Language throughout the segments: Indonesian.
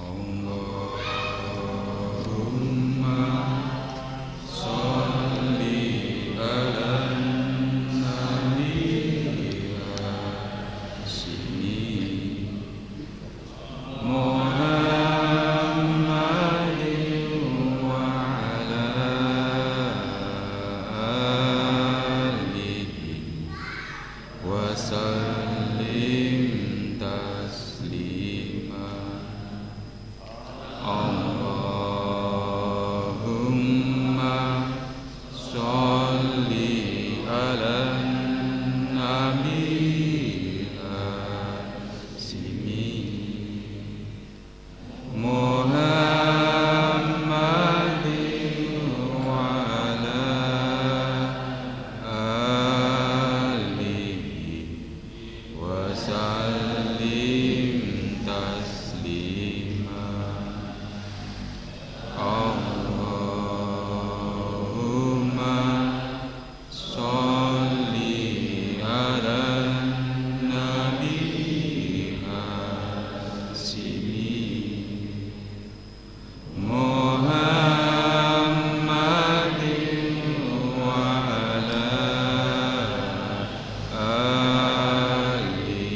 Allahumma sholli ala nabi sini Muhammadin wa ala alihi wa sallim taslima. Allahumma sholli ala nabi sini Muhammadin wa ala alihi wa sallim taslima. Allahumma sholli ala nabi sini Muhammadin wa ala alihi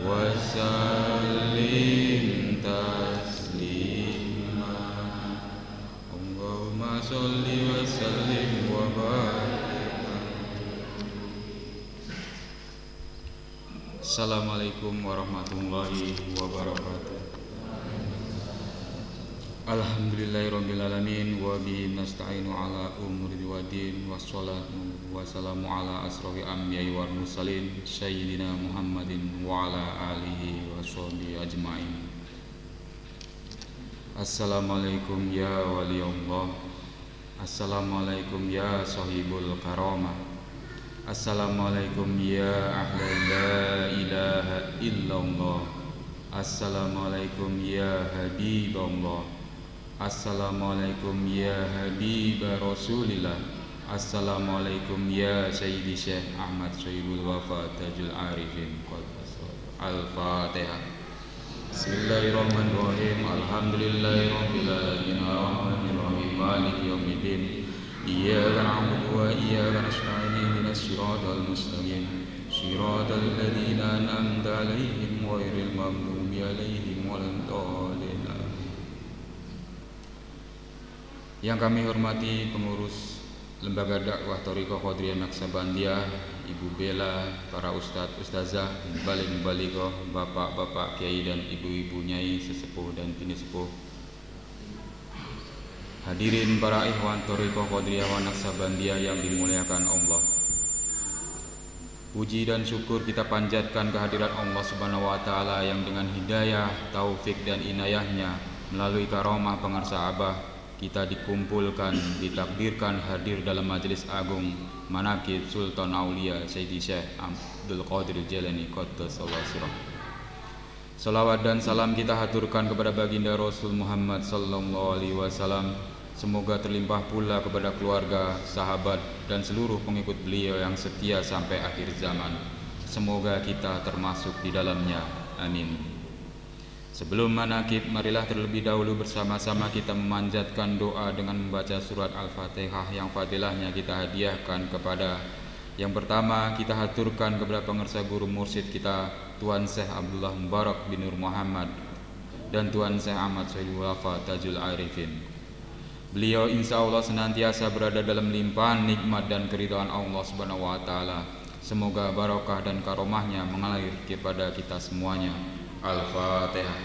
wa sallim taslima. Allahumma sholli wa sallim wa barik. Assalamualaikum warahmatullahi wabarakatuh. Alhamdulillahirabbil alamin wa bihi nasta'inu ala umuri waddin wassalatu wassalamu ala asrofil anbiya'i wal mursalin sayyidina Muhammadin wa ala alihi washabihi ajmain. Assalamualaikum ya waliyullah. Assalamualaikum ya sahibul karamah. Assalamualaikum ya ahlan la ilaha illallah. Assalamualaikum ya habiballah. Assalamualaikum ya habib Rasulillah. Assalamualaikum ya Sayyidi Syekh Ahmad Syaibul Wafa Tajul Arifin. Al-Fatihah. Bismillahirrahmanirrahim. Alhamdulillahirabbil alamin arrahmanirrahim maliki yaumiddin. Iyyaka na'budu wa iyyaka nasta'in ihdinas siratal mustaqim siratal ladzina an'amta 'alaihim ghairil maghdubi 'alaihim waladdallin. Yang kami hormati pengurus Lembaga Dakwah Thariqah Qadiriyah Naqsabandiyah, Ibu Bella, para ustadz, ustazah, balik-balikah, bapak-bapak, kiai dan ibu-ibu nyai, sesepuh dan bini sepuh. Hadirin para ikhwan Thariqah Qadiriyah Naqsabandiyah yang dimuliakan Allah. Puji dan syukur kita panjatkan kehadirat Allah Subhanahu wa taala yang dengan hidayah, taufik dan inayahnya melalui karamah pengarsa Abah kita dikumpulkan, ditakdirkan hadir dalam majelis agung Manaqib Sultan Aulia Sayyidi Syekh Abdul Qadir Jalani Qaddasallahu sirrah. Salawat dan salam kita haturkan kepada baginda Rasul Muhammad sallallahu alaihi wasallam. Semoga terlimpah pula kepada keluarga, sahabat dan seluruh pengikut beliau yang setia sampai akhir zaman. Semoga kita termasuk di dalamnya. Amin. Sebelum manaqib, marilah terlebih dahulu bersama-sama kita memanjatkan doa dengan membaca surat Al-Fatihah yang fadilahnya kita hadiahkan kepada yang pertama kita haturkan kepada pengarsa guru mursyid kita Tuan Syekh Abdullah Mubarak bin Nur Muhammad dan Tuan Syekh Ahmad Syaibul Wafa Tajul Arifin. Beliau insya Allah senantiasa berada dalam limpahan nikmat dan keridhaan Allah Subhanahu wa taala. Semoga barokah dan karomahnya mengalir kepada kita semuanya. Al-Fatihah.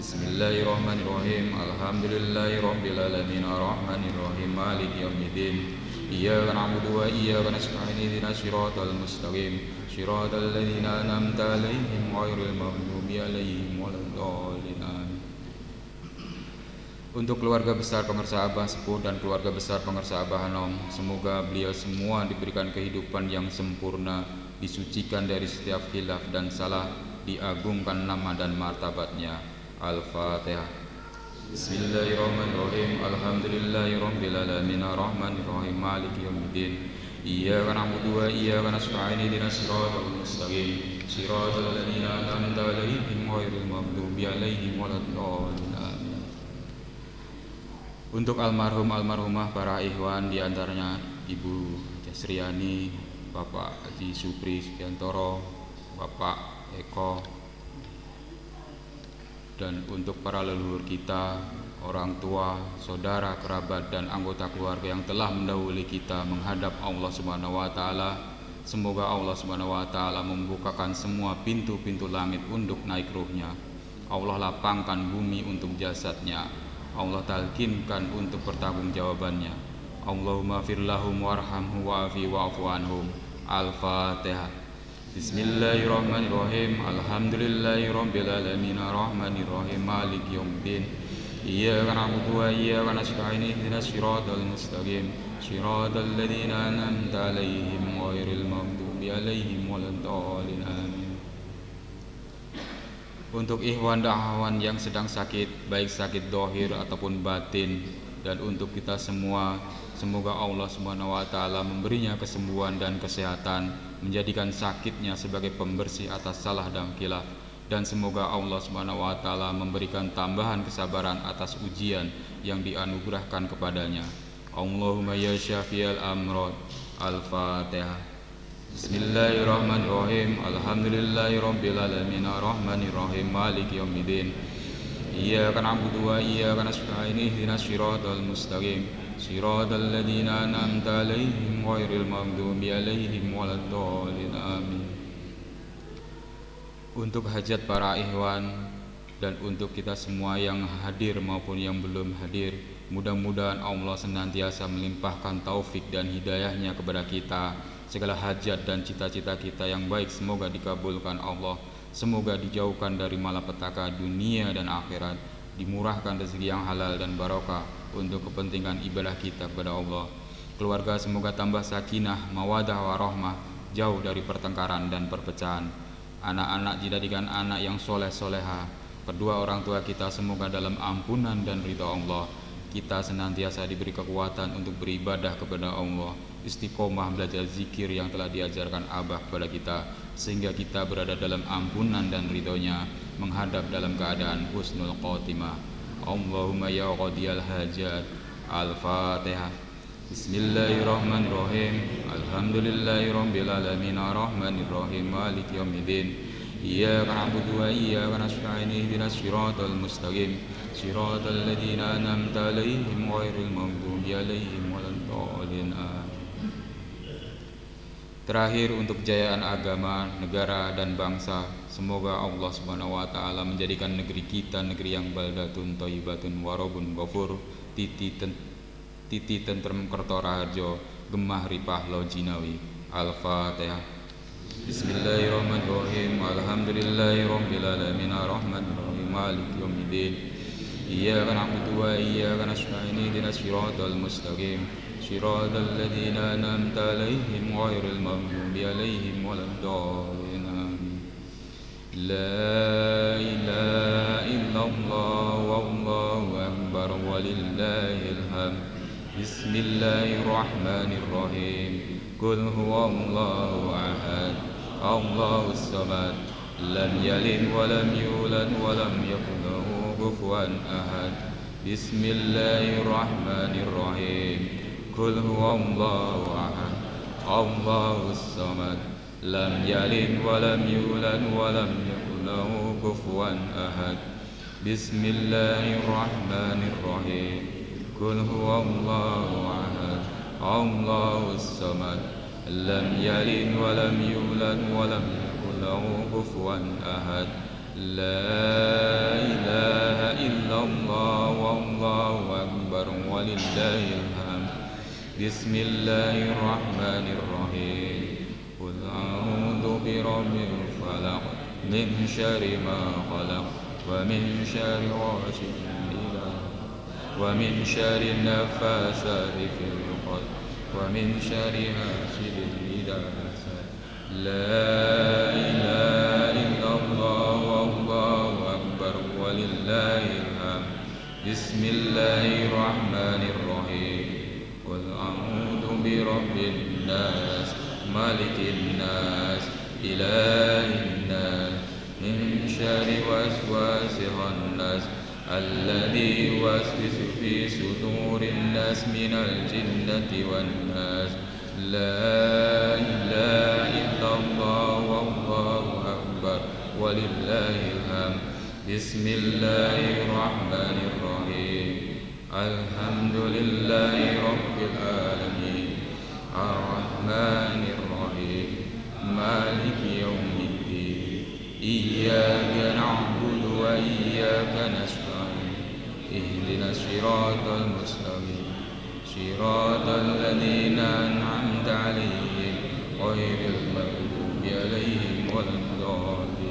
Bismillahirrahmanirrahim. Alhamdulillahirabbil alamin arrahmanirrahim maliki yaumiddin. Iyyaka na'budu wa iyyaka nasta'in ihdinas siratal mustaqim siratal ladzina an'amta 'alaihim ghairil maghdubi 'alaihim waladdallin. Untuk keluarga besar pengarsa Abah Sepuh dan keluarga besar pengarsa Abah Hanom, semoga beliau semua diberikan kehidupan yang sempurna, disucikan dari setiap khilaf dan salah, diagungkan nama dan martabatnya. Al-Fatihah. Bismillahirrahmanirrahim. Alhamdulillahirabbil alamin arrahmanirrahim maliki yaumiddin. إياك نعبد وإياك نستعين اهدنا الصراط المستقيم صراط الذين أنعمت عليهم غير المغضوب عليهم ولا الضالين آمين. Untuk almarhumah para ikhwan, diantaranya Ibu Jasriani, Bapak Haji Supri Sugiantoro, Bapak Eko, dan untuk para leluhur kita, orang tua, saudara, kerabat, dan anggota keluarga yang telah mendahului kita menghadap Allah Subhanahu wa Ta'ala. Semoga Allah Subhanahu wa Ta'ala membukakan semua pintu-pintu langit untuk naik ruhnya. Allah lapangkan bumi untuk jasadnya. Allah talqinkan untuk pertanggungjawabannya. Allahumma firlahum warhamhu wa'afi wa'afu anhum. Al-Fatihah. Bismillahirrahmanirrahim. Alhamdulillahirabbil alamin arrahmanirrahim maliki yaumiddin. Iyyaka na'budu wa iyyaka nasta'in ihdinas siratal mustaqim siratal ladzina an'amta 'alaihim ghairil maghdubi 'alaihim waladdallin amin. Untuk ikhwan dan akhwat yang sedang sakit, baik sakit zahir ataupun batin, dan untuk kita semua, semoga Allah Subhanahu wa Ta'ala memberinya kesembuhan dan kesehatan, menjadikan sakitnya sebagai pembersih atas salah dan khilaf, dan semoga Allah Subhanahu wa Ta'ala memberikan tambahan kesabaran atas ujian yang dianugerahkan kepadanya. Allahumma ya syafi'al amrad. Al-Fatihah. Bismillahirrahmanirrahim. Alhamdulillahirabbil alamin arrahmanirrahim maliki yaumiddin. Iyyaka na'budu wa iyyaka nasta'in ihdinas siratal mustaqim siratal ladzina an'amta 'alaihim ghairil maghdubi 'alaihim waladdallin amin. Untuk hajat para ikhwan dan untuk kita semua yang hadir maupun yang belum hadir, mudah-mudahan Allah senantiasa melimpahkan taufik dan hidayahnya kepada kita. Segala hajat dan cita-cita kita yang baik semoga dikabulkan Allah. Semoga dijauhkan dari malapetaka dunia dan akhirat, dimurahkan rezeki yang halal dan barokah untuk kepentingan ibadah kita kepada Allah. Keluarga semoga tambah sakinah, mawadah, warahmah, jauh dari pertengkaran dan perpecahan. Anak-anak dijadikan anak yang soleh-soleha. Kedua orang tua kita semoga dalam ampunan dan ridha Allah. Kita senantiasa diberi kekuatan untuk beribadah kepada Allah, istiqomah belajar zikir yang telah diajarkan Abah kepada kita, sehingga kita berada dalam ampunan dan ridhonya, menghadap dalam keadaan husnul khotimah. Allahumma ya qadiyal hajat. Al-Fatihah. Bismillahirrahmanirrahim. Alhamdulillahirabbil alamin arrahmanirrahim maliki yaumiddin. Iyyaka na'budu wa iyyaka nasta'in ihdinas siratal mustaqim siratal ladzina an'amta 'alaihim ghairil maghdubi 'alaihim waladdallin amin. Terakhir, untuk kejayaan agama, negara dan bangsa, semoga Allah Subhanahu wa Ta'ala menjadikan negeri kita negeri yang baldatun thayyibatun warabun ghafur, titi tentrem kerto raharjo, gemah ripah lo jinawi. Al-Fatihah. Bismillahirrahmanirrahim. Alhamdulillahirabbil alamin arrahmanirrahim maliki yaumiddin. Iyyaka na'budu wa iyyaka nasta'in ihdinas siratal mustaqim siratal ladzina an'amta 'alaihim ghairil maghdubi 'alaihim waladdallin amin. La ilaha illallah wallahu akbar walillahil hamd. Bismillahirrahmanirrahim. Qul huwallahu ahad, Allahus samad, lam yalid wa lam yulad wa lam yakul lahu kufuwan ahad. Bismillahirrahmanirrahim. Qul huwallahu ahad, Allahus samad, lam yalid wa lam yulad wa lam yakul lahu kufuwan ahad. Bismillahirrahmanirrahim. Qul huwallahu ahad, Allahus samad, lam yalid wa lam yulad wa lam yakul lahu kufuwan ahad. La ilaha illallah wallahu akbar walillahil hamd. Bismillahirrahmanirrahim. Qul a'udzu birabbil falaq min syarri ma khalaq wa min syarri ghasidin idza wa min syarri nafasati fil 'uqad wa min syarri hasidin idza hasad. La ilaha illallah wallahu akbar walillahil hamd. Bismillahirrahmanirrahim. Qul a'udzu برب الناس مالك الناس إله الناس من شر وسواس الناس الذي يوسوس في صدور الناس من الجنة والناس لا إله إلا الله والله أكبر ولله الحمد بسم الله الرحمن الرحيم الحمد لله رب العالمين الرحمن الرحيم مالك يوم الدين إياك نعبد وإياك نستعين اهدنا الصراط المستقيم صراط الذين أنعمت عليهم غير المغضوب عليهم ولا الضالين.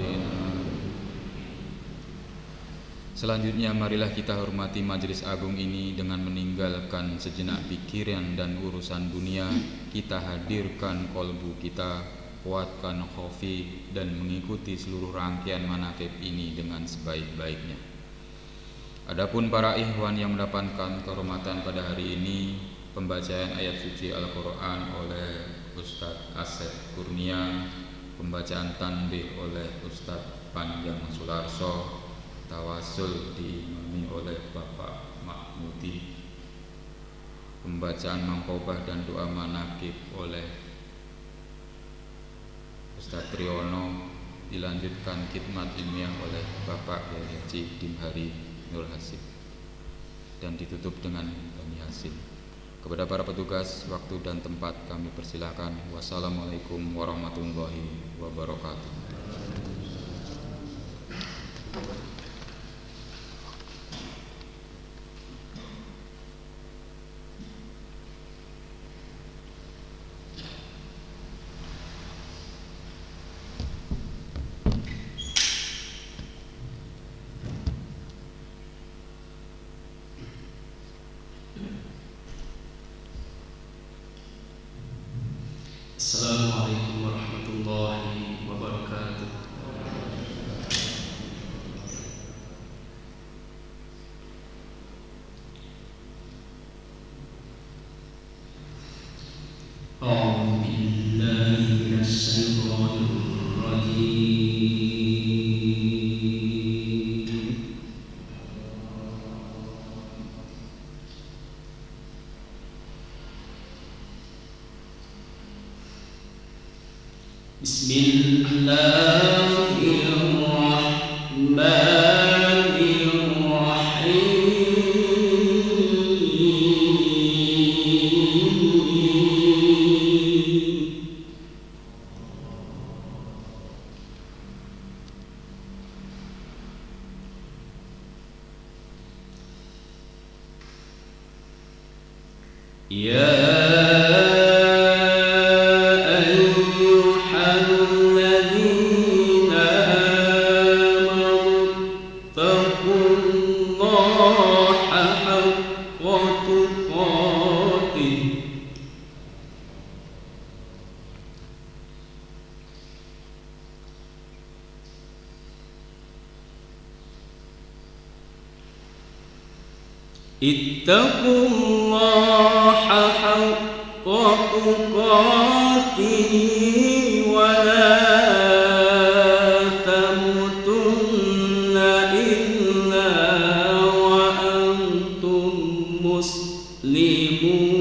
Selanjutnya marilah kita hormati majelis agung ini dengan meninggalkan sejenak pikiran dan urusan dunia. Kita hadirkan kolbu kita, kuatkan khofi dan mengikuti seluruh rangkaian manaqib ini dengan sebaik-baiknya. Adapun para ikhwan yang mendapatkan kehormatan pada hari ini, pembacaan ayat suci Al-Quran oleh Ustadz Asep Kurnia, pembacaan tanbih oleh Ustadz Panjang Sularso, tawasul diimami oleh Bapak Mahmudi, pembacaan mangkobah dan doa manaqib oleh Ustadz Triyono, dilanjutkan khidmat ilmiah oleh Bapak Kiai Haji Dimhari Nur Hasib, dan ditutup dengan Bani Hasim. Kepada para petugas, waktu dan tempat kami persilakan. Wassalamualaikum warahmatullahi wabarakatuh. Assalamualaikum warahmatullahi wabarakatuh. A'udzu billahi minasy syaithanir rajim. Bismillahirrahmanirrahim. Ittaqullaha haqqa tuqatih wa la tamutunna illa wa antum muslimun.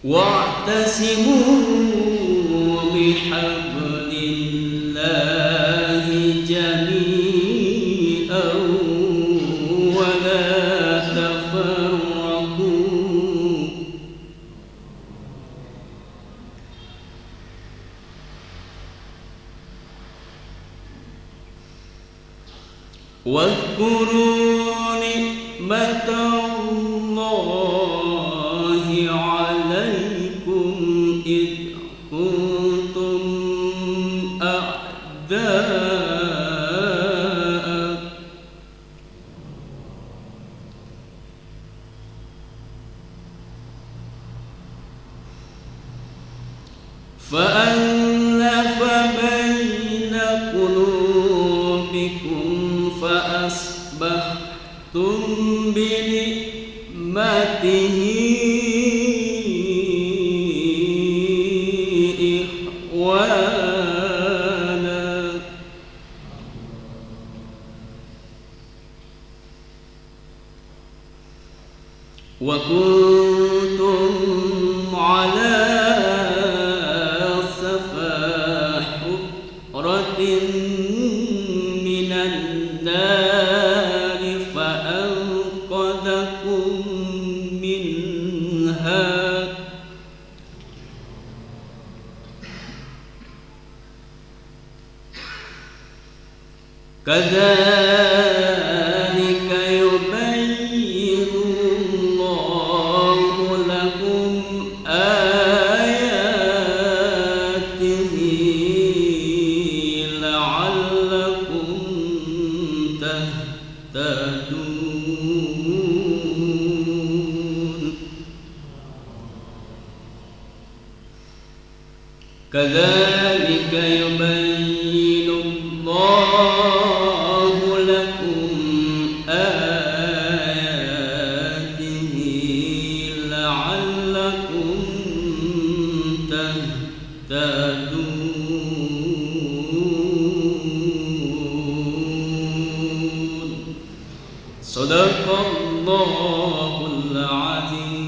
Wa'tasimu bihablillahi jami'an wa la tafarraqu. Wadhkuru ni'matallahi 'alaikum id kuntum a'da'an فألف بين قلوبكم فأصبحتم بنعمته إخوانا وكنتم على شفا حفرة من النار فأنقذكم منها كذلك يبين الله لكم آياته لعلكم تهتدون كذلك يبين الله لكم آياته لعلكم تهتدون صدق الله العظيم.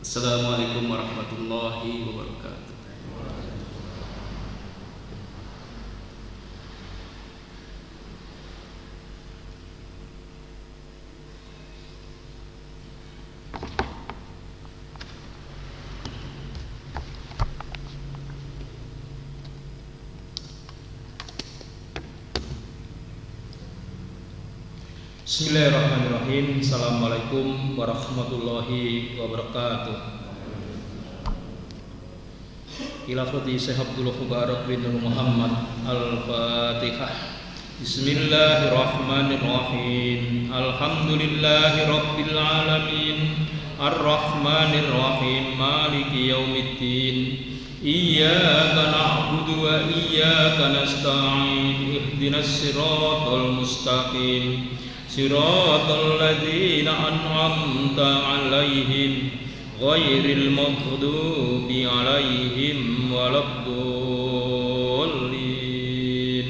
Wassalamualaikum warahmatullahi wabarakatuh. Bismillahirrahmanirrahim. Assalamualaikum warahmatullahi wabarakatuh. Khilafati Syekh Abdullah Mubarak bin Nur Muhammad. Al-Fatihah. Bismillahirrahmanirrahim. Alhamdulillahi rabbil alamin. Ar-Rahmanirrahim. Maliki yaumiddin. Iyyaka na'budu wa iyyaka nasta'in. Ihdinas siratal mustaqim. Siratal ladzina an'amta 'alaihim ghairil maghdubi 'alaihim waladdallin.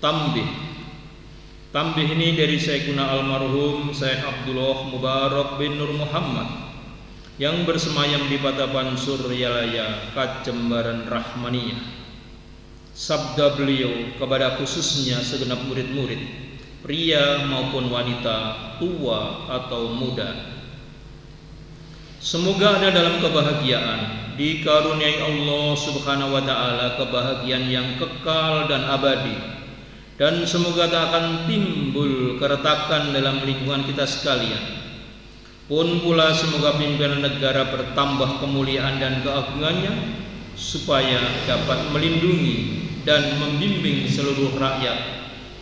Amin. Tambih ini dari Syekhuna almarhum Syekh Abdullah Mubarak bin Nur Muhammad yang bersemayam di Patapan Suryalaya, Kacembaran Rahmaniyah. Sabda beliau kepada khususnya segenap murid-murid, pria maupun wanita, tua atau muda. Semoga Anda dalam kebahagiaan, dikaruniai Allah Subhanahu wa taala kebahagiaan yang kekal dan abadi, dan semoga tak akan timbul keretakan dalam lingkungan kita sekalian. Pun pula semoga pimpinan negara bertambah kemuliaan dan keagungannya, supaya dapat melindungi dan membimbing seluruh rakyat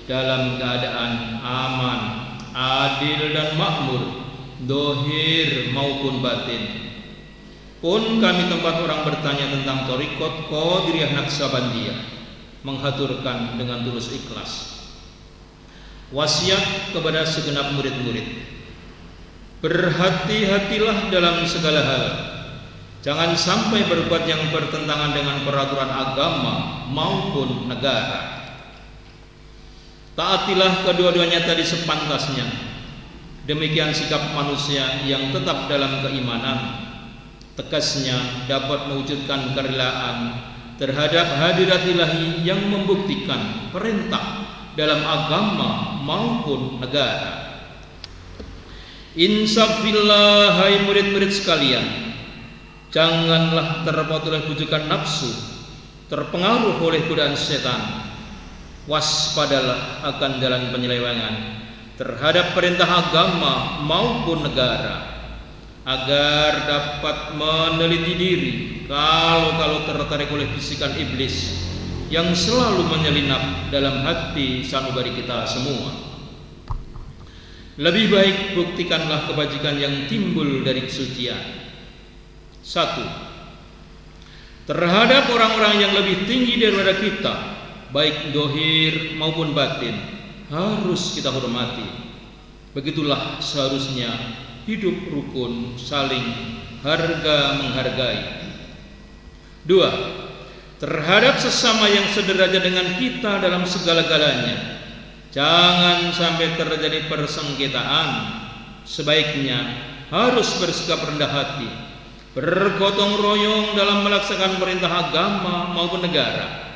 dalam keadaan aman, adil dan makmur, dohir maupun batin. Pun kami tempat orang bertanya tentang Thariqat Qadiriyah Naqsabandiyah, menghaturkan dengan tulus ikhlas wasiat kepada segenap murid-murid, berhati-hatilah dalam segala hal. Jangan sampai berbuat yang bertentangan dengan peraturan agama maupun negara. Taatilah kedua-duanya tadi sepantasnya. Demikian sikap manusia yang tetap dalam keimanan, tegasnya dapat mewujudkan kerelaan terhadap hadirat ilahi yang membuktikan perintah dalam agama maupun negara. Insafillah, hai murid-murid sekalian, janganlah terpaut oleh bujukan nafsu, terpengaruh oleh godaan setan. Waspadalah akan jalan penyelewengan terhadap perintah agama maupun negara, agar dapat meneliti diri kalau tertarik oleh bisikan iblis yang selalu menyelinap dalam hati sanubari kita semua. Lebih baik buktikanlah kebajikan yang timbul dari kesucian, Satu, terhadap orang-orang yang lebih tinggi daripada kita, baik dohir maupun batin, harus kita hormati. Begitulah seharusnya hidup rukun, saling harga menghargai. Dua, terhadap sesama yang sederajat dengan kita dalam segala-galanya, jangan sampai terjadi persengketaan. Sebaiknya harus bersikap rendah hati, bergotong royong dalam melaksanakan perintah agama maupun negara.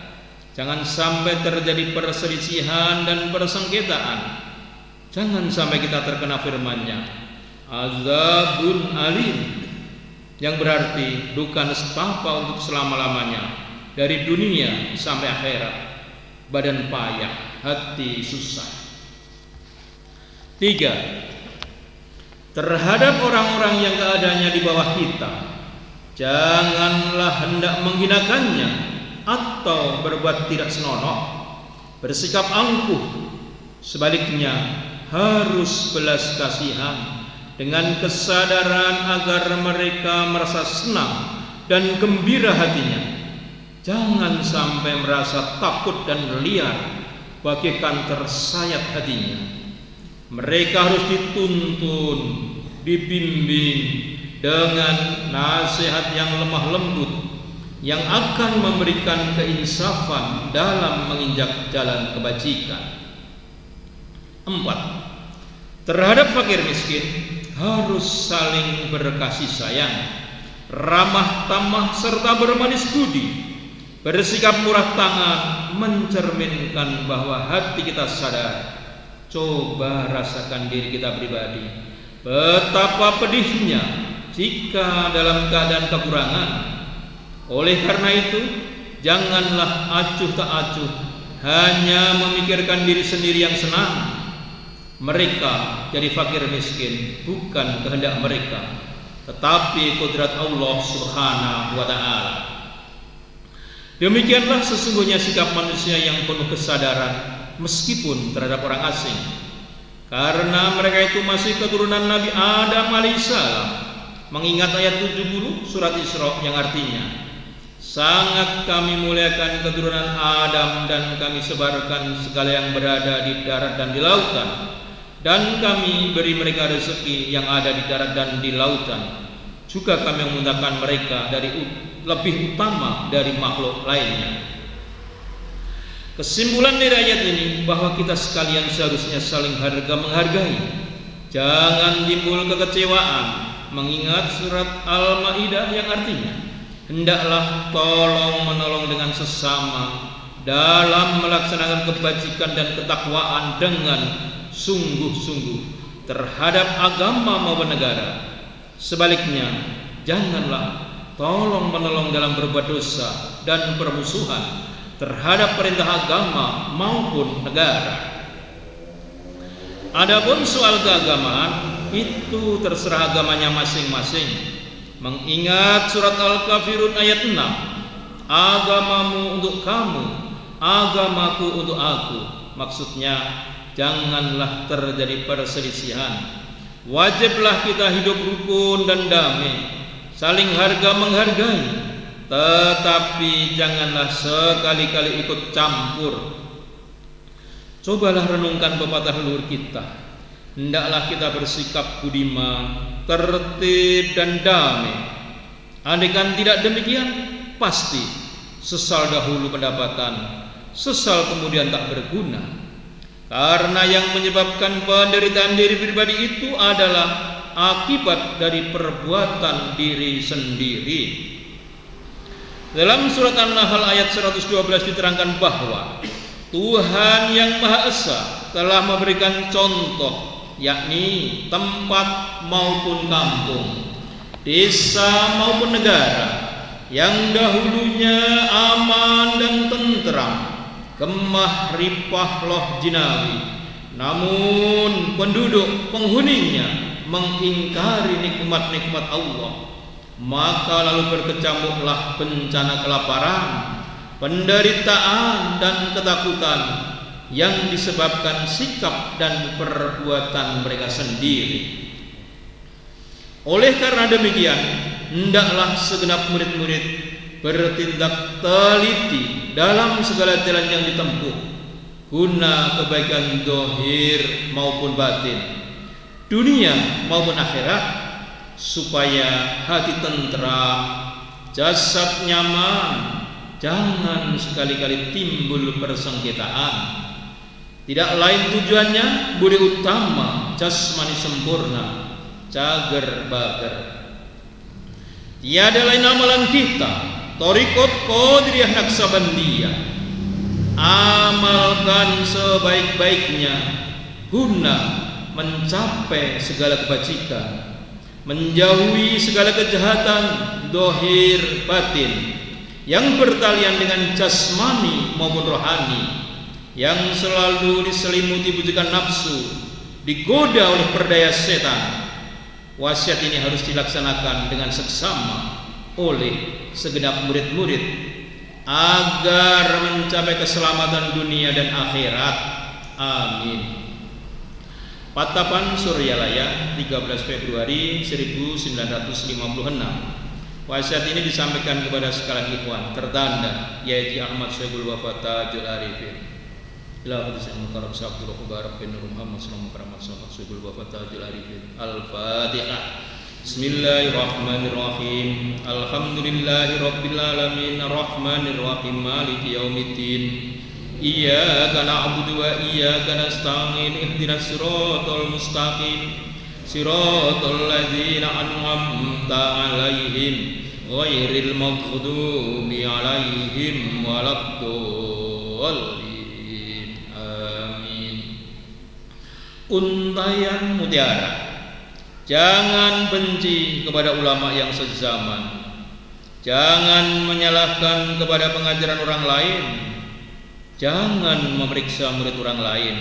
Jangan sampai terjadi perselisihan dan persengketaan. Jangan sampai kita terkena firman-Nya, azabun alim, yang berarti duka nestapa untuk selama-lamanya, dari dunia sampai akhirat. Badan payah, hati susah. Tiga, terhadap orang-orang yang keadaannya di bawah kita, janganlah hendak menghinakannya atau berbuat tidak senonoh, bersikap angkuh. Sebaliknya harus belas kasihan dengan kesadaran agar mereka merasa senang dan gembira hatinya. Jangan sampai merasa takut dan liar, bagaikan tersayat hatinya. Mereka harus dituntun, dibimbing dengan nasihat yang lemah lembut, yang akan memberikan keinsafan dalam menginjak jalan kebajikan. Empat, terhadap fakir miskin harus saling berkasih sayang, ramah tamah serta bermanis budi. Bersikap murah tangan mencerminkan bahwa hati kita sadar. Coba rasakan diri kita pribadi, betapa pedihnya jika dalam keadaan kekurangan. Oleh karena itu, janganlah acuh tak acuh hanya memikirkan diri sendiri yang senang. Mereka jadi fakir miskin bukan kehendak mereka, tetapi kodrat Allah Subhanahu wa ta'ala. Demikianlah sesungguhnya sikap manusia yang penuh kesadaran meskipun terhadap orang asing, karena mereka itu masih keturunan Nabi Adam alaihissalam. Mengingat ayat 70 surat Isra yang artinya, sangat kami muliakan keturunan Adam dan kami sebarkan segala yang berada di darat dan di lautan, dan kami beri mereka rezeki yang ada di darat dan di lautan. Juga kami mengundangkan mereka lebih utama dari makhluk lainnya. Kesimpulan dari ayat ini bahwa kita sekalian seharusnya saling harga menghargai. Jangan timbul kekecewaan mengingat surat Al-Maidah yang artinya, hendaklah tolong menolong dengan sesama dalam melaksanakan kebajikan dan ketakwaan dengan sungguh-sungguh terhadap agama maupun negara. Sebaliknya, janganlah tolong menolong dalam berbuat dosa dan permusuhan terhadap perintah agama maupun negara. Adapun soal keagamaan, itu terserah agamanya masing-masing. Mengingat surat Al-Kafirun ayat 6, agamamu untuk kamu, agamaku untuk aku. Maksudnya, janganlah terjadi perselisihan. Wajiblah kita hidup rukun dan damai, saling harga menghargai, tetapi janganlah sekali-kali ikut campur. Cobalah renungkan pepatah leluhur kita. Hendaklah kita bersikap budiman, tertib dan damai. Andaikan tidak demikian, pasti sesal dahulu pendapatan, sesal kemudian tak berguna. Karena yang menyebabkan penderitaan diri pribadi itu adalah akibat dari perbuatan diri sendiri. Dalam surat An-Nahl ayat 112 diterangkan bahwa Tuhan yang Maha Esa telah memberikan contoh, yakni tempat maupun kampung, desa maupun negara yang dahulunya aman dan tentram, kemah ripah loh jinawi, namun penduduk penghuninya mengingkari nikmat-nikmat Allah. Maka lalu berkecamuklah bencana kelaparan, penderitaan dan ketakutan yang disebabkan sikap dan perbuatan mereka sendiri. Oleh karena demikian, hendaklah segenap murid-murid bertindak teliti dalam segala jalan yang ditempuh guna kebaikan zahir maupun batin, dunia maupun akhirat, supaya hati tentram, jasad nyaman, jangan sekali-kali timbul persengketaan. Tidak lain tujuannya budi utama jasmani sempurna, cager bager. Tiada lain amalan kita, Thariqat Qadiriyah Naksabandiyah, amalkan sebaik-baiknya guna mencapai segala kebajikan, menjauhi segala kejahatan zahir batin yang bertalian dengan jasmani maupun rohani, yang selalu diselimuti bujukan nafsu, digoda oleh perdaya setan. Wasiat ini harus dilaksanakan dengan seksama oleh segenap murid-murid agar mencapai keselamatan dunia dan akhirat. Amin. Patapan Suryalaya 13 Februari 1956. Wasiat ini disampaikan kepada sekalian ikhwan tertanda yaitu Ahmad Syaibul Wafa Tajul Arifin. Ila hadis yang mukarram sabtu Mubarak bin Muhammad sallallahu alaihi wasallam Syaibul Wafa Tajul Arifin. Al-Fatihah. Bismillahirrahmanirrahim. Alhamdulillahirabbil alamin arrahmanir rahim maliki yaumiddin. Iyyaka na'budu wa iyyaka nasta'in ihdinas siratal mustaqim siratal ladzina an'amta 'alaihim ghairil maghdubi 'alaihim waladdallin. Amin. Untayan mutiara, jangan benci kepada ulama yang sezaman, jangan menyalahkan kepada pengajaran orang lain, jangan memeriksa murid orang lain,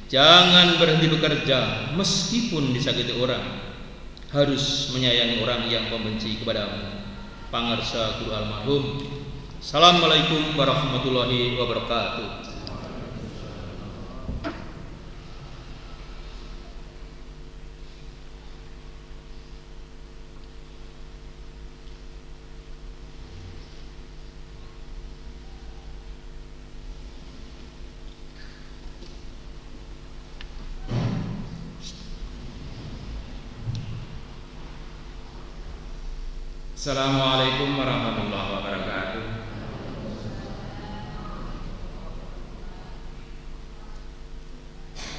jangan berhenti bekerja meskipun disakiti orang, harus menyayangi orang yang membenci kepadamu. Pangarsa Guru almarhum. Assalamualaikum warahmatullahi wabarakatuh. Assalamualaikum warahmatullahi wabarakatuh.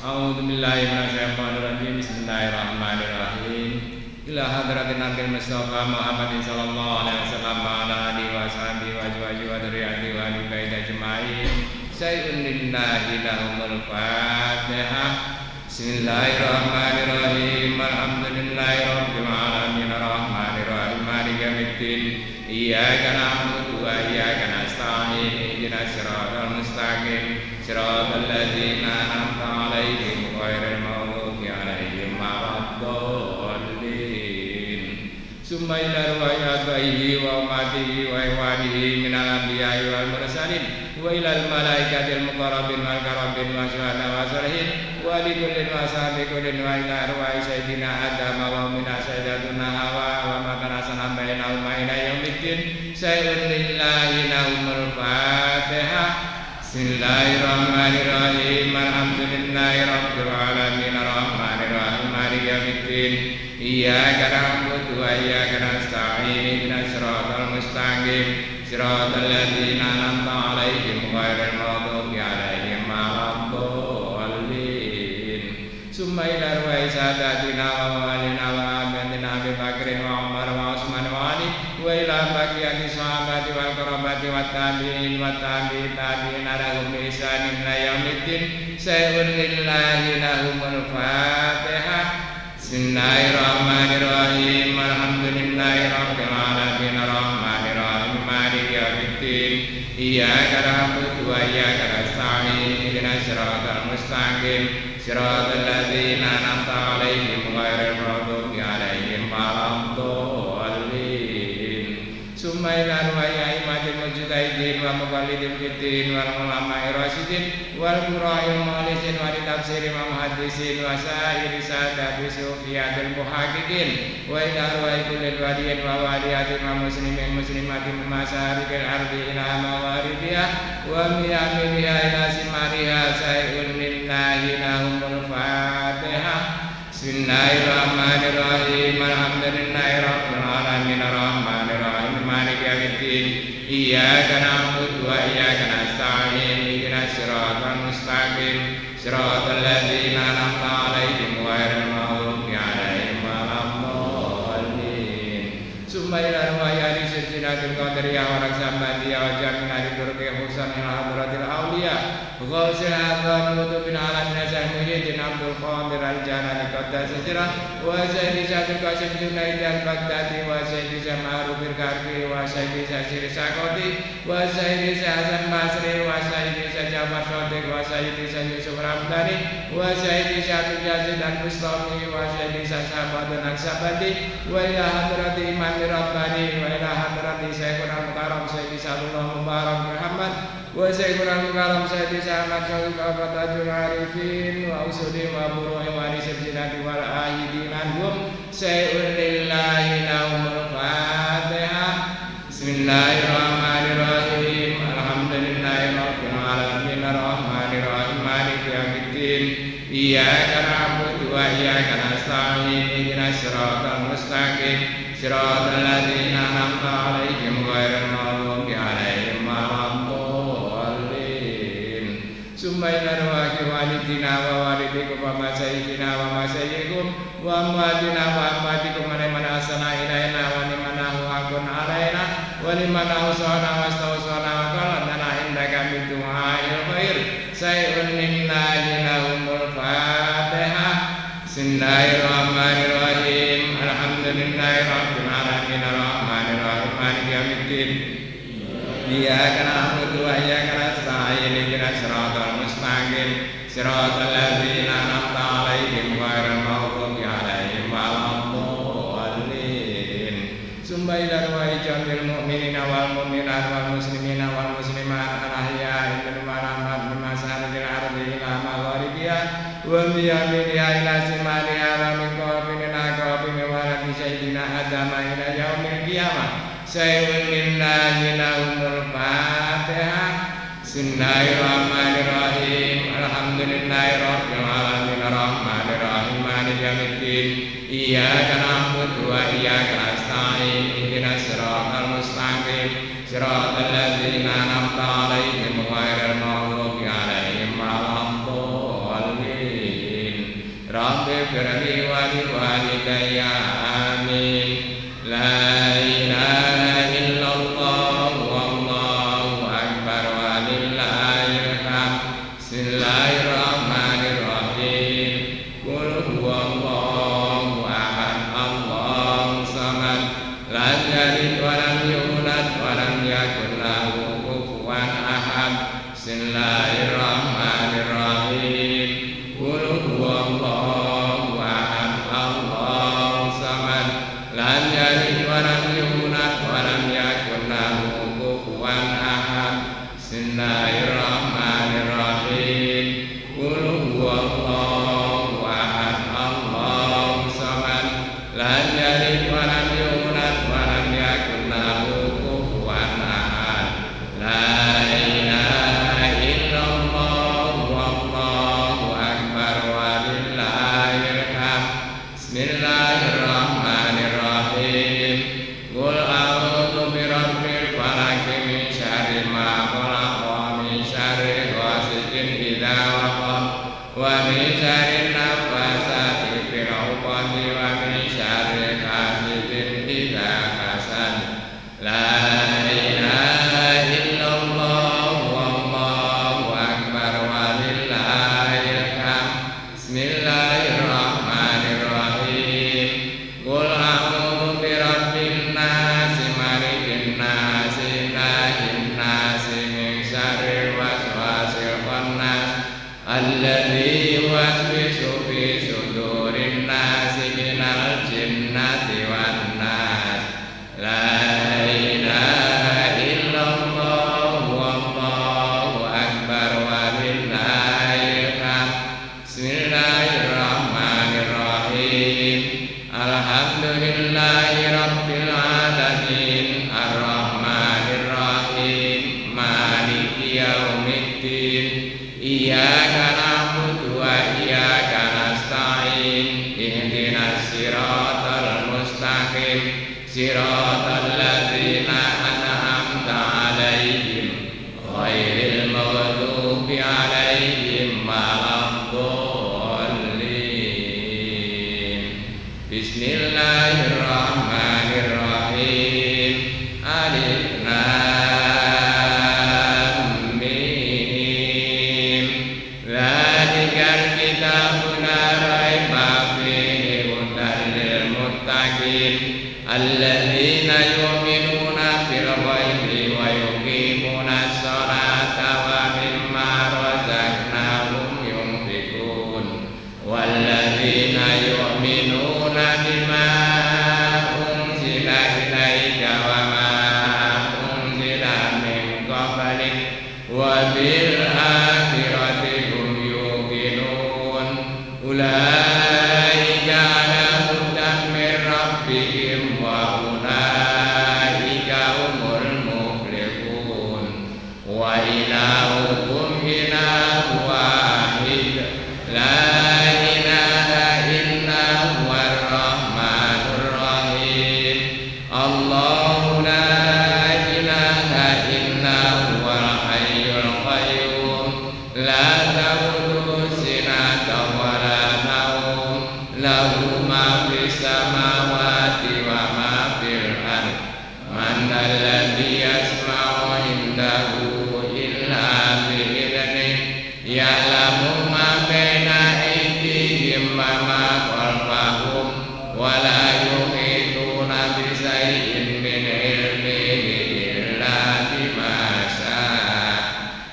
A'udzu billahi minasyaitonir rajim. Bismillahirrahmanirrahim. Ila hadratin nabil Mustafa Muhammadin sallallahu alaihi wasallam wa ala alihi wa sahbihi wa azwajihi wa dzurriyyatihi wa ahli baiti ajmain. Sayyidun lillahi lahumul Fatihah. Bismillahirrahmanirrahim. Alhamdulillahi rabbil alamin arrahmanir rahim maliki yaumiddin. Iyyaka na'budu wa iyyaka nasta'in ihdinas siratal mustaqim siratal ladzina an'amta 'alaihim ghairil maghdubi 'alaihim waladdallin. Summa ila ruwayatihi wa ummatihi wa ikhwanihi minal anbiya'i wal mursalin wa ilal malaikatil muqarrabin wal karabin wa syuhada wa sholihin wa likullin wa sabiqulin wa ila arwahi sayyidina Adam wa minna sayyidatuna Hawa wa makana sanam baina ila yaumiddin. Sayyidun lillahi lahumul Fatihah. Bismillahirrahmanirrahim. Alhamdulillahi rabbil alamin arrahmanir rahim maliki yaumiddin. Iyyaka na'budu wa iyyaka nasta'in ihdinas siratal mustaqim siratal ladzina an'amta 'alaihim ghairil maghdubi 'alaihim waladdallin. Summa ila arwahi sadatina wa mawalina wa abatina Abi Bakrin wa Umar wa Utsman wa Ali wa ila baqiyati sahabati wal qarabati wat tabi'in wat tabi'in tabi'ina lahum bi ihsanin ila yaumiddin. Sayyidun lillahi lahumul Fatihah. Bismillahirrahmanirrahim. Alhamdulillahi rabbil alamin arrahmanir rahim maliki yaumiddin. Iyyaka na'budu wa iyyaka nasta'in ihdinas siratal mustaqim siratal ladzina an'amta 'alaihim ghairil maghdubi 'alaihim waladdallin. Summa ila arwahi a'immatil mujtahidin wa muqallidil fiddin wal ulama'i rasyidin wal qurra'il mukhlisin wa masiri muhaddisin wa sa'iri sadabi sufiyatil muhaqqiqin wa ila arwahi kullil waliyin wa waliyatin wa muslimin muslimatin masarikil ardi ila magharibiha wa miyaminiha ila simariha sayyun lillahi lahumul fatihah. Bismillahirrahmanirrahim. Alhamdulillahi rabbil alamin arrahmanir rahim maliki yaumiddin. Iyyaka na'budu wa iyyaka nasta'in. Ihdinas siratal mustaqim. Siratal ladzina an'amta 'alaihim ghairil maghdubi 'alaihim waladdallin. Summa ila arwahi silsilatul qadariyah wa raksabandiyah wa jami'il turqi husanil hadratil awliya Ghawsil Azam Lutufin Alam Nasah Muhyiddin Abdul Qadir Al-Jalani Qadda Sejrah wa Sayyidi Syabdul Qasim Junaid Al-Baghdadi wa Sayyidi Syama'arufir Karfi wa Sayyidi Syasir Sakoti wa Sayyidi Syahzan Basri wa Sayyidi Syajafar Sotik wa Sayyidi Syusuf Ramdhani wa Sayyidi Syabdul Yazid Al-Bustami wa Sayyidi Syasabad Al-Aksabadi wa ila hadrati Imam Rabbani wa ila hadrati Syekhul Al-Mukarram Sayyidi Sallallahu Mubarak Muhammad wa Syekhul Al-Mukarram Sayyidi Ahmad Syarif Al-Fatajul Arifin wa usuli wa buru'i wa nisirjinati wal ahidin anhum sayyun lillahi lahumul fatihah. Bismillahirrahmanirrahim. Alhamdulillahi rabbil alamin arrahmanirrahim maliki yaumiddin. Iyyaka na'budu wa iyyaka nasta'in. Ihdinas siratal mustaqim. Siratal ladzina an'amta 'alaihim ghairil maghdubi 'alaihim waladdallin. Summa ila arwahi walidina wa walidikum wa masyayikina wa masyayikum wa amwatina wa amwatikum wa liman ahsana ilaina wa liman ahwakun alaina wa liman ahsana wa astawsana wa qalanana indaka min du'a'il khair sayyun lillahi lahumul fatihah. Bismillahirrahmanirrahim. Alhamdulillahi rabbil alamin arrahmanir rahim maliki yaumiddin. Iyyaka na'budu wa iyyaka nasta'in. Ihdinas siratal mustaqim. Siratal ladzina an'amta 'alaihim ghairil maghdubi 'alaihim waladdallin. Summa ila arwahi jamil mu'minina wal mu'minat wal muslimina wal muslimat al-ahya'i minhum wal amwat min masarikil ardi ila magharibiha wa min yaminiha ila shimaliha wa min qawmin ila qawmin wa la sayyidina adama ila yaumil qiyamah sayyun lillahi lahumul fatihah. Bismillahirrahmanirrahim. Alhamdulillahi rabbil alamin arrahmanir rahim maliki yaumiddin. Iyyaka na'budu wa iyyaka nasta'in. Ihdinas siratal mustaqim. Siratal ladzina an'amta 'alaihim ghairil maghdubi 'alaihim waladdallin. Rabbi firli wa li walidayya amin. La ilaha illallah wallahu akbar walillahil hamd. Bismillahirrahmanirrahim. Qul huwallahu ahad Allahus samad lam yalid wa lam yulad wa lam yakul lahu kufuwan ahad. Bismillahirrahmanirrahim. Qul huwallahu ahad Allahus samad lam yalid wa lam yulad wa lam yakul lahu kufuwan ahad. Bismillahirrahmanirrahim. Qul huwallahu ahad Allahus samad lam yalid wa lam yulad wa lam yakul lahu kufuwan ahad. La ilaha illallah wallahu akbar walillahil hamd. Bismillahirrahmanirrahim. Qul a'udzu birabbil falaq min syarri ma khalaq wa min syarri ghasiqin idza waqab wa min syarri naffasati fil 'uqad wa min syarri hasidin idza hasad. La ilaha illallah wallahu akbar walillahil hamd. Bismillahirrahmanirrahim. Qul a'udzu birabbin nas malikin nas ilahin nas min syarril waswasil khannas alladzi yuwaswisu fi sudurin nas minal jinnati wan nas. La ilaha illallah wallahu akbar walillahil hamd. Bismillahirrahmanirrahim. Alhamdulillahi rabbil alamin. Ar-Rahmanirrahim. Maliki yaumiddin. Iyyaka na'budu wa iyyaka nasta'in. Ihdinas siratal mustaqim. Siratal ladzina an'amta 'alaihim ghairil maghdubi 'alaihim waladdallin. Bismillahirrahmanirrahim. Alif lam mim. Dzalikal kitabu la raiba fihi hudan lil muttaqin alladzina yu'minuna bil ghaibi wa yuqimuna sholata wa mimma razaqnahum yunfiqun walladzina yu'minuna bima unzila ilaika wa ma unzila min qablik wa bil akhirati hum yuqinun ulaika ala hudan min rabbihim wa ulaika humul muflihun wa ilahukum ilahun wahid la ilaha illa huwar rahmanur rahim. Allahu la ilaha illa huwal hayyul qayyum la ta'khudhuhu sinatun wa la nawm lahu ma fis samawati wa ma fil ardh. Man alladhi yasma'u indahu illa bi'idhnihi ya'lamu ma baina aydihim wa ma khalfahum wa la yuhituna bi shay'in min ilmihi illa bima sha'a.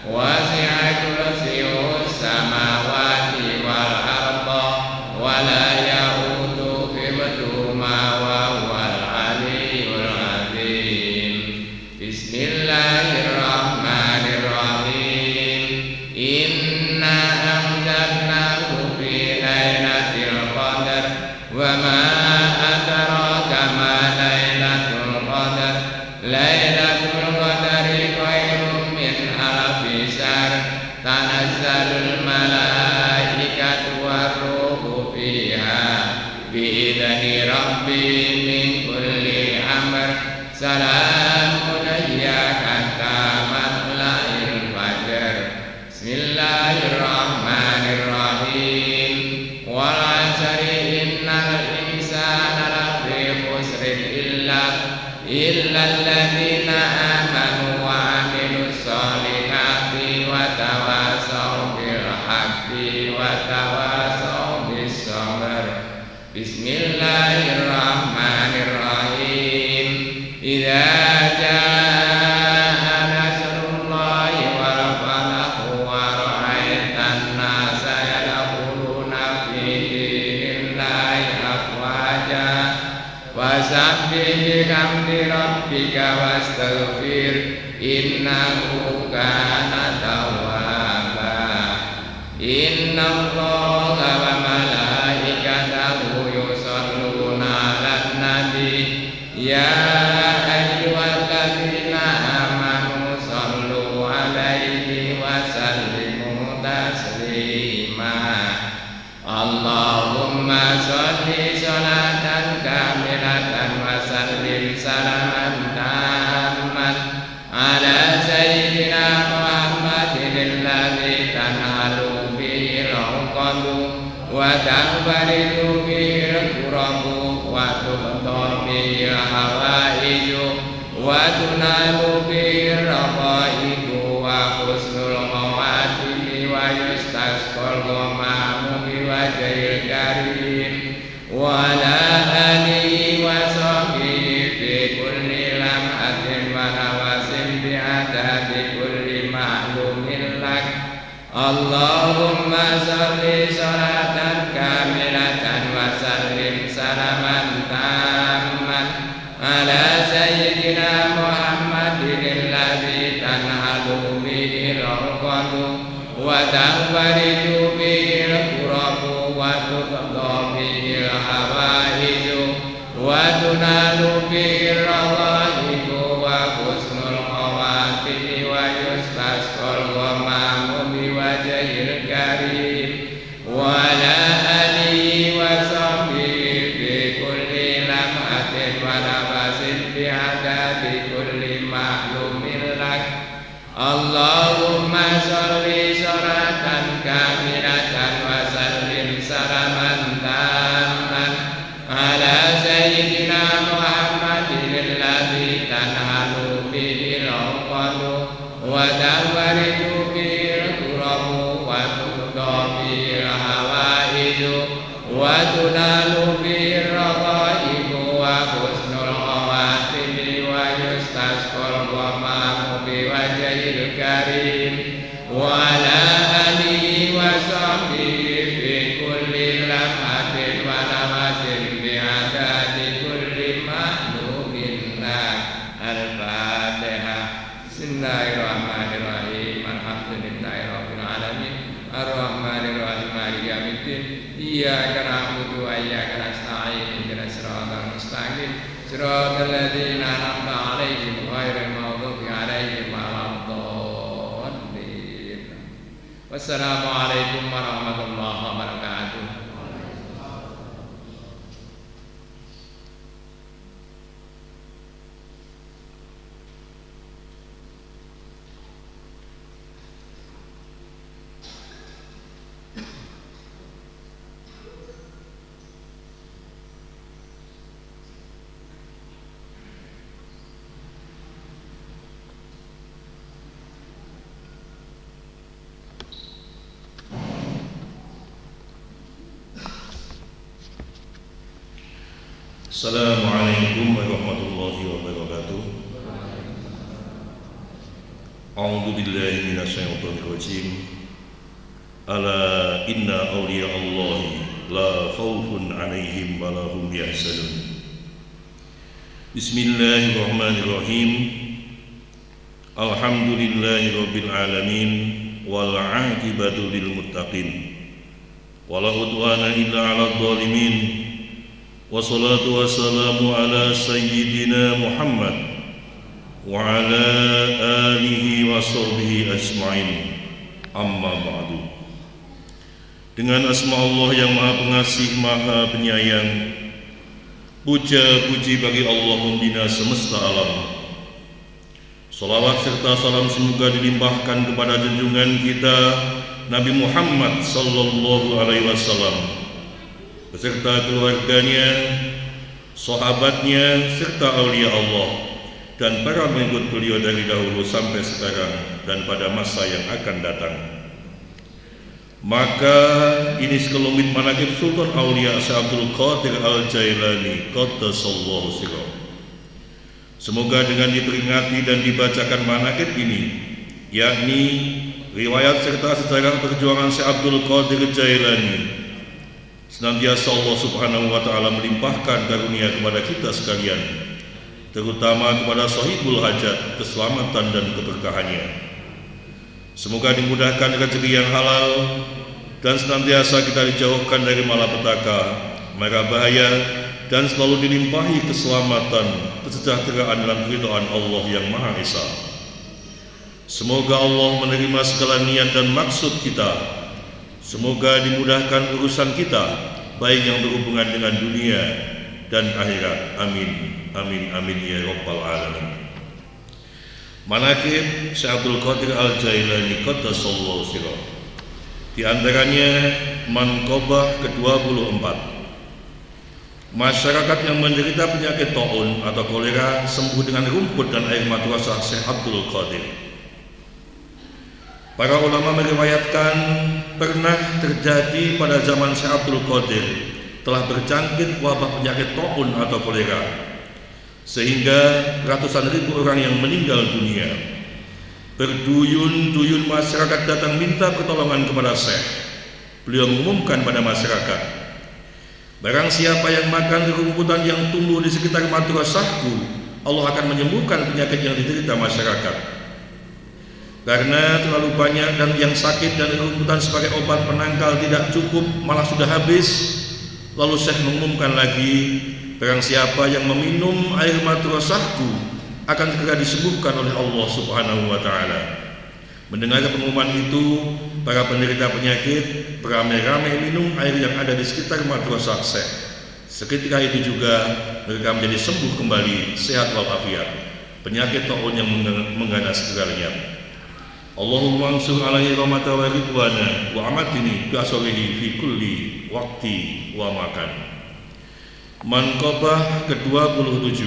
Wasi'a kursiyyuhu samawati wal arda wa la ya'uduhu hifdhuhuma wa huwal 'aliyyul 'azim. Bismillahirrahmanirrahim. Inna anzalnahu fi lailatul qadar wa ma adraka ma lailatul qadar. Lailatul qadri khairum min alfi syahr. Tanazzalul malaikatu war-ruhu fiha bi'idzni rabbihim min kulli amr. Salamun hiya hatta matla'il fajr. Bismillahirrahmanirrahim. Wal 'asri innal insana lafi khusrin illa alladzina amanu wa 'amilus solihati wa tawasaw bil haqqi wa tawasaw bis sabr. Bismillahirrahmanirrahim. Idza jaa nasrullahi wal fath wa ra'aitan nasa yadkhuluna fi dinillahi afwaja fasabbih bihamdi rabbika wastaghfir innahu kana tawwaba. Innallaha wa malaikatahu yusholluna 'alan nabi ya ayyuhalladzina amanu shollu 'alaihi wa sallimu taslima. Allahumma sholli sholatan kamilatan wa sallim salaman tamman ala sayyidina Muhammadin alladzi tanhalu bihi al-'uqadu wa tanfaridu bihi al-kurabu wa tubta bihi al-hawaiju wa tunalu bihi al-raqaibu wa husnul khawatimi wa yustasqal ghamamu bi wajhil karim wa ala alihi wa sahbihi fi kulli lamhatin wa nawasin bi adadi kulli ma'lumin lak. Allahumma sholli sholatan kamilatan wa sallim salaman tamman ala sayyidina Muhammadin alladzi tanhalu bihi al-'uqadu wa tanfaridu bihi al-kurabu tunalu bir rawaibu wa husnul khawatimi wa yustasqal ghamamu bi wajhil karim wa ala alihi wa sahbihi bi kulli lamhatin wa nafasin bi adadi kulli ma'lumin lak. Allahumma sholli sholatan kamilatan wa sallim salaman tamman ala sayyidina Muhammadin alladzi tanhalu bihi al-uqadu wa tanfariju bihi al-kurabu wa tuqda bihi al-hawaiju wa tunalu bihi al-raqaibu wa husnul khawatimi wa yustasqal ghamamu bi wajhil karim wa ala alihi wa sahbihi fi kulli lamhatin wa namatin bi adadi kulli ma'lumin lak. Al-Fatihah. Bismillahirrahmanirrahim. Alhamdulillahirabbil alamin. Ar-Rahmanirrahim. Maliki yaumiddin. Iyyaka na'budu wa iyyaka nasta'in. Ihdinas siratal mustaqim. Siratal ladzina an'amta 'alaihim ghairil maghdubi 'alaihim waladdallin. Wassalamualaikum warahmatullahi wabarakatuh. Assalamualaikum warahmatullahi wabarakatuh. A'udzu billahi minasyaitonir rajim. Ala inna awliya Allahi la khaufun 'alaihim wa la hum yahzanun. Bismillahirrahmanirrahim. Alhamdulillahi rabbil alamin wal 'aqibatu lil muttaqin. Wala udwana illa 'alal zalimin. Wassalatu wassalamu ala sayyidina Muhammad wa ala alihi wa sahbihi ajma'in. Amma ba'du. Dengan asma Allah yang Maha Pengasih, Maha Penyayang, puja-puji bagi Allah pembina semesta alam. Salawat serta salam semoga dilimpahkan kepada junjungan kita Nabi Muhammad sallallahu alaihi wasallam beserta keluarganya, sahabatnya, serta aulia Allah dan para pengikut beliau dari dahulu sampai sekarang dan pada masa yang akan datang. Maka ini sekelumit manaqib Sultan Aulia Syekh Abdul Qadir Al-Jailani qaddasallahu sirrah. Semoga dengan diperingati dan dibacakan manaqib ini, yakni riwayat serta sejarah perjuangan Syekh Abdul Qadir Jailani, senantiasa Allah subhanahu wa ta'ala melimpahkan karunia kepada kita sekalian, terutama kepada sahibul hajat, keselamatan dan keberkahannya. Semoga dimudahkan rezeki yang halal dan senantiasa kita dijauhkan dari malapetaka, mara bahaya, dan selalu dilimpahi keselamatan, kesejahteraan dalam keridhaan Allah yang Maha Esa. Semoga Allah menerima segala niat dan maksud kita. Semoga dimudahkan urusan kita, baik yang berhubungan dengan dunia dan akhirat. Amin, amin, amin ya rabbal alamin. Manaqib Syekh Abdul Qadir Al-Jailani qaddasallahu sirrah. Di antaranya manqabah ke-24. Masyarakat yang menderita penyakit taun atau kolera sembuh dengan rumput dan air madrasah Syekh Abdul Qadir. Para ulama meriwayatkan pernah terjadi pada zaman Syekh Abdul Qadir telah berjangkit wabah penyakit taun atau kolera, sehingga ratusan ribu orang yang meninggal dunia. Berduyun-duyun masyarakat datang minta pertolongan kepada Syekh. Beliau mengumumkan pada masyarakat, barang siapa yang makan rumputan yang tumbuh di sekitar madrasahku, Allah akan menyembuhkan penyakit yang diderita masyarakat. Karena terlalu banyak dan yang sakit dan rumputan sebagai obat penangkal tidak cukup, malah sudah habis. Lalu Syekh mengumumkan lagi, barang siapa yang meminum air madrasahku akan segera disembuhkan oleh Allah Subhanahu wa taala. Mendengar pengumuman itu, para penderita penyakit beramai-ramai minum air yang ada di sekitar madrasah Syekh. Seketika itu juga mereka menjadi sembuh kembali, sehat walafiat. Penyakit taun yang mengganas segala lenyap. Allahumma ansur alaihi rahmatan wa ridwana wa amatini bi asrihi fi kulli waqti wa makan. Manqabah ke-27.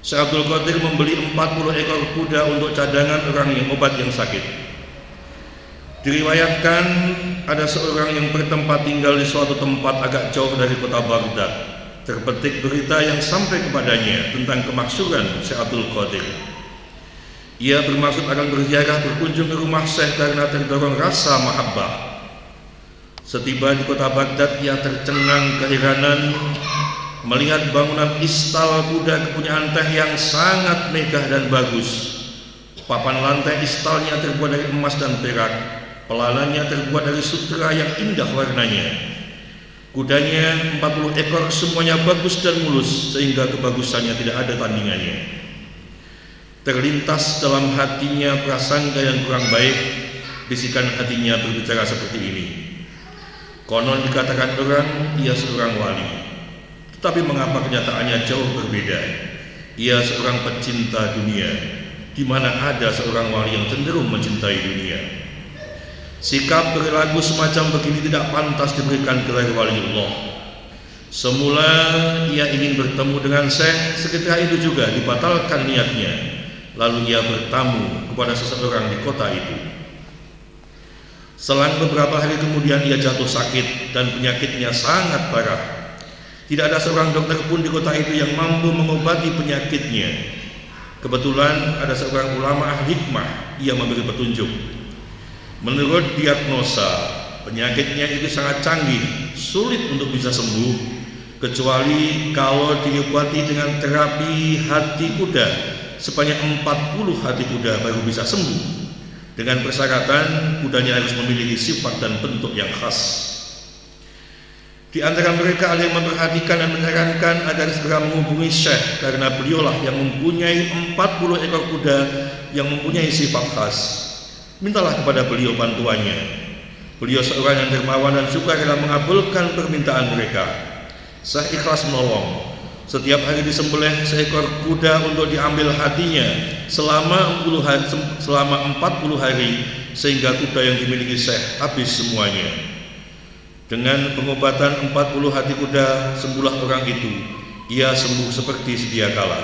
Syekh Abdul Qadir membeli 40 ekor kuda untuk cadangan orang yang obat yang sakit. Diriwayatkan ada seorang yang bertempat tinggal di suatu tempat agak jauh dari kota Baghdad. Terpetik berita yang sampai kepadanya tentang kemaksuran Syekh Abdul Qadir. Ia bermaksud akan berziarah berkunjung ke rumah Syekh karena terdorong rasa mahabbah. Setiba di kota Baghdad, ia tercengang keheranan melihat bangunan istal kuda kepunyaan Teh yang sangat megah dan bagus. Papan lantai istalnya terbuat dari emas dan perak, pelananya terbuat dari sutra yang indah warnanya. Kudanya 40 ekor, semuanya bagus dan mulus sehingga kebagusannya tidak ada tandingannya. Terlintas dalam hatinya prasangka yang kurang baik. Bisikan hatinya berbicara seperti ini. Konon dikatakan orang ia seorang wali, tetapi mengapa kenyataannya jauh berbeda? Ia seorang pecinta dunia, di mana ada seorang wali yang cenderung mencintai dunia. Sikap perilaku semacam begini tidak pantas diberikan gelar waliullah. Semula ia ingin bertemu dengan Syekh, seketika itu juga dibatalkan niatnya. Lalu ia bertamu kepada seseorang di kota itu. Selang beberapa hari kemudian ia jatuh sakit dan penyakitnya sangat parah. Tidak ada seorang dokter pun di kota itu yang mampu mengobati penyakitnya. Kebetulan ada seorang ulama ahli hikmah, ia memberi petunjuk. Menurut diagnosa, penyakitnya itu sangat canggih, sulit untuk bisa sembuh, kecuali kalau diobati dengan terapi hati kuda. Sebanyak 40 hati kuda baru bisa sembuh. Dengan persyaratan kudanya harus memiliki sifat dan bentuk yang khas. Di antara mereka ada yang memperhatikan dan menyarankan agar segera menghubungi Syekh, karena beliaulah yang mempunyai 40 ekor kuda yang mempunyai sifat khas. Mintalah kepada beliau bantuannya. Beliau seorang yang dermawan dan suka rela mengabulkan permintaan mereka. Syekh ikhlas menolong. Setiap hari disembelih seekor kuda untuk diambil hatinya selama 40 hari, sehingga kuda yang dimiliki Syekh habis semuanya. Dengan pengobatan 40 hati kuda, sembuhlah orang itu. Ia sembuh seperti sedia kala.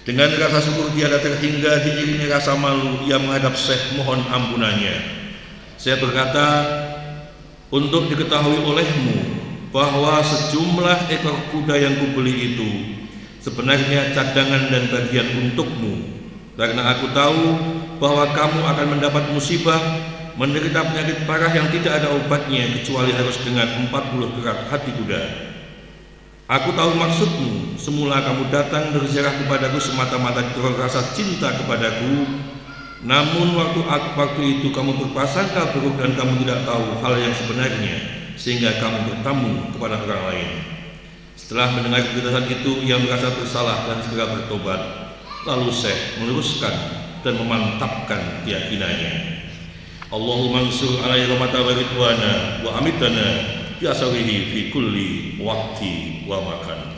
Dengan rasa syukur tiada terhingga, diiringi rasa malu, ia menghadap Syekh mohon ampunannya. Saya berkata, untuk diketahui olehmu bahwa sejumlah ekor kuda yang kubeli itu sebenarnya cadangan dan bagian untukmu, karena aku tahu bahwa kamu akan mendapat musibah, menderita penyakit parah yang tidak ada obatnya kecuali harus dengan 40 gerak hati kuda. Aku tahu maksudmu. Semula kamu datang berziarah kepadaku semata-mata karena rasa cinta kepadaku. Namun waktu itu kamu berprasangka buruk dan kamu tidak tahu hal yang sebenarnya, sehingga kamu bertamu kepada orang lain. Setelah mendengar penjelasan itu, ia merasa bersalah dan segera bertobat. Lalu Syekh meluruskan dan memantapkan keyakinannya. Allahumma ansur alaihi rahmatan wa ridwana wa amitana bi asrihi fi kulli waqti wa makan.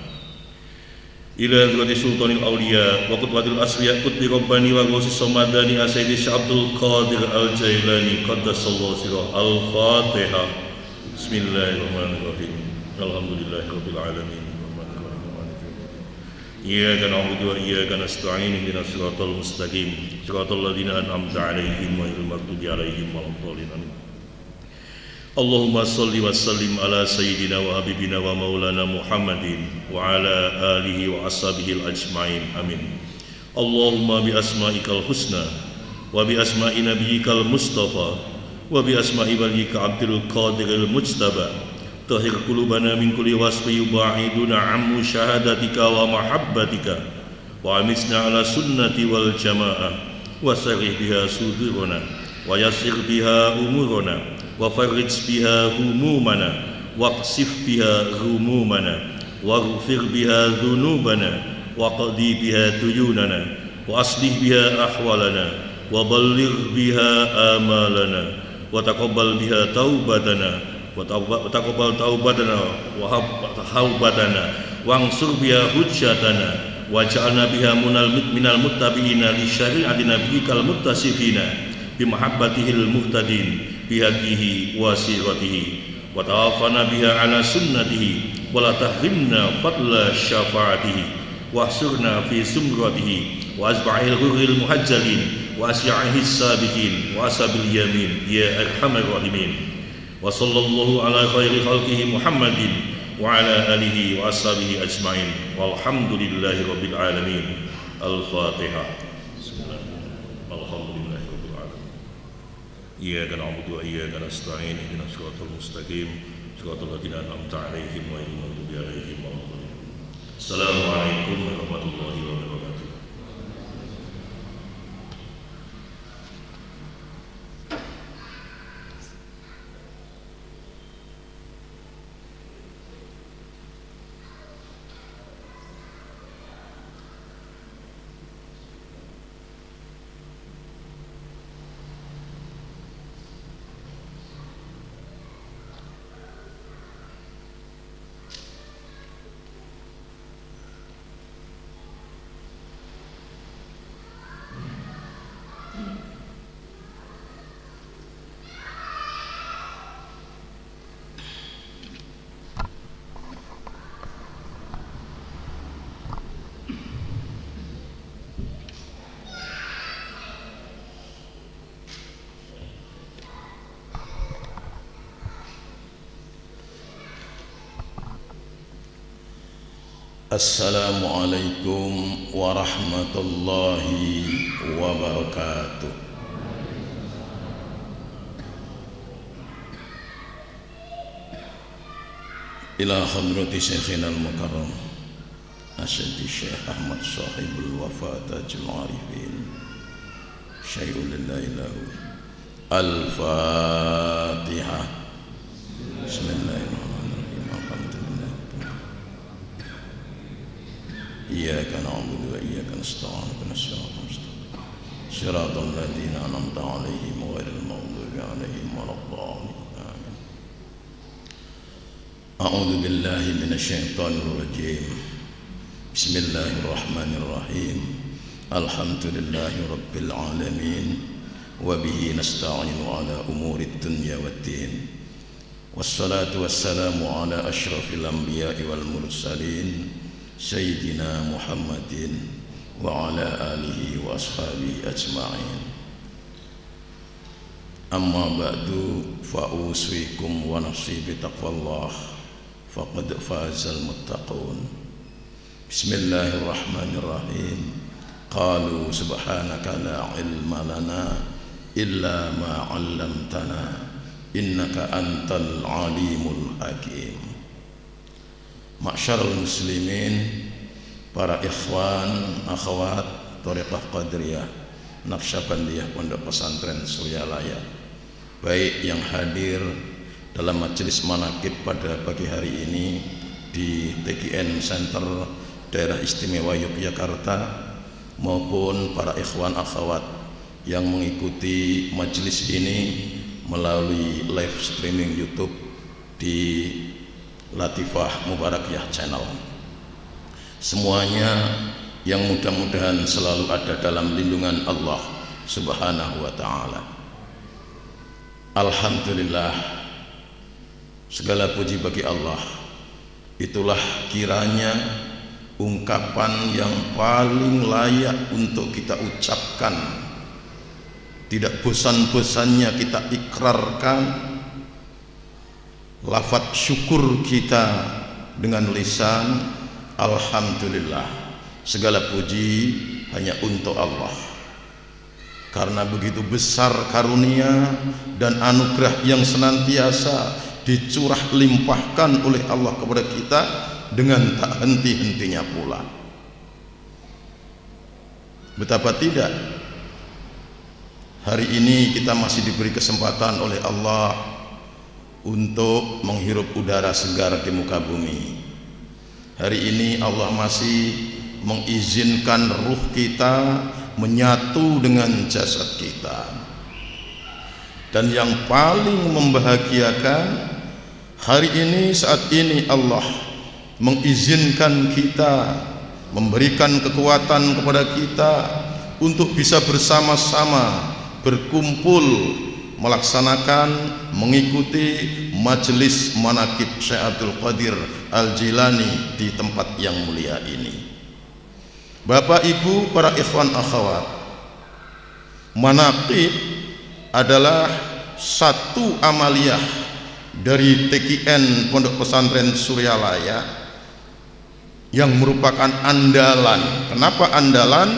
Ila hadrati sultanil awliya wa qutbatil asfiya qutbi rabbani wa ghusis samadani asyidi Syekh Abdul Qadir Al-Jailani qaddasallahu sirah. Al-Fatihah. Bismillahirrahmanirrahim. Alhamdulillahirabbil alamin. Iyyaka na'budu wa iyyaka nasta'in. Ihdinas siratal mustaqim. Siratal ladzina an'amta 'alaihim ghairil maghdubi 'alaihim waladdallin. Allahumma salli wa sallim ala sayyidina wa habibina wa maulana Muhammadin wa ala alihi wa ashabihi al-ajma'in. Amin. Allahumma bi asma'ikal husna wa bi asma'i nabiyyikal mustafa wa bi asma'i waliyika Abdul Qadiril Mujtaba tahir qulubana min kulli wasfi yuba'iduna 'an musyahadatika wa mahabbatika wa amisna ala sunnati wal jamaah wa sarih biha sudurana wa yassir biha umurana wa farrij biha humumana waqsif biha rumumana واغفر بها ذنوبنا وقضي بها ديوننا وأصلح بها أحوالنا وبلغ بها آمالنا وتقبل بها توبتنا وتقبل توبتنا وحوبتنا وانصر بها حجتنا واجعلنا بها من المتبعين لشريعة نبيك المتصفين بمحبته المهتدين بهديه وسيرته وتوفنا بها على سنته ولا تحرمنا فضل شفاعته واحشرنا في سمرته وأتباعه الغر المحجلين وأشياعه السابقين وأصحاب اليمين يا أرحم الراحمين وصلى الله على خير خلقه محمد وعلى آله وأصحابه أجمعين والحمد لله رب العالمين. الفاتحة. الحمد لله رب العالمين. إياك نعبد وإياك نستعين اهدنا الصراط المستقيم صراط الذين أنعمت عليهم غير المغضوب عليهم ولا الضالين. السلام عليكم ورحمة الله وبركاته. Assalamualaikum warahmatullahi wabarakatuh. Ila hadrati Syekhina al-Mukarram Asyadi Syekh Ahmad Sahibul Wafat Tajul Arifin Syai'ul lillahi lahu. Al-Fatihah. Bismillahirrahmanirrahim. Iyyaka na'budu wa iyyaka nasta'in ihdinas siratal mustaqim siratal ladzina an'amta 'alaihim ghairil maghdubi 'alaihim waladdallin. Amin. A'udzu billahi minasy syaithanir rajim. Bismillahirrahmanirrahim. Alhamdulillahi rabbil alamin wa bihi nasta'inu 'ala umurid dunya waddin. Wassalatu wassalamu 'ala asyrafil anbiya'i wal mursalin Sayyidina Muhammadin wa ala alihi wa ashabihi ajma'in. Amma ba'du fa uswikum wa nafsi bi taqwallah faqad fazal muttaqun. Bismillahirrahmanirrahim. Qalu subhanaka la ilma lana illa ma 'allamtana innaka antal alimul hakim. Ma'syarul muslimin, para ikhwan, akhwat, Thariqah Qadiriyah, Naqsyabandiyah Pondok Pesantren Suryalaya, baik yang hadir dalam majelis manaqib pada pagi hari ini di TGN Center Daerah Istimewa Yogyakarta, maupun para ikhwan akhwat yang mengikuti majelis ini melalui live streaming YouTube di Latifah Mubarakiyah Channel. Semuanya yang mudah-mudahan selalu ada dalam lindungan Allah Subhanahu wa ta'ala. Alhamdulillah, segala puji bagi Allah. Itulah kiranya ungkapan yang paling layak untuk kita ucapkan. Tidak bosan-bosannya kita ikrarkan lafaz syukur kita dengan lisan. Alhamdulillah, segala puji hanya untuk Allah, karena begitu besar karunia dan anugerah yang senantiasa dicurah limpahkan oleh Allah kepada kita dengan tak henti-hentinya pula. Betapa tidak, hari ini kita masih diberi kesempatan oleh Allah untuk menghirup udara segar di muka bumi. Hari ini Allah masih mengizinkan ruh kita menyatu dengan jasad kita. Dan yang paling membahagiakan, hari ini, saat ini Allah mengizinkan kita, memberikan kekuatan kepada kita untuk bisa bersama-sama berkumpul melaksanakan, mengikuti majelis manaqib Syekh Abdul Qadir Al-Jilani di tempat yang mulia ini. Bapak Ibu, para ikhwan akhwat, manaqib adalah satu amaliyah dari TKN Pondok Pesantren Suryalaya yang merupakan andalan. Kenapa andalan?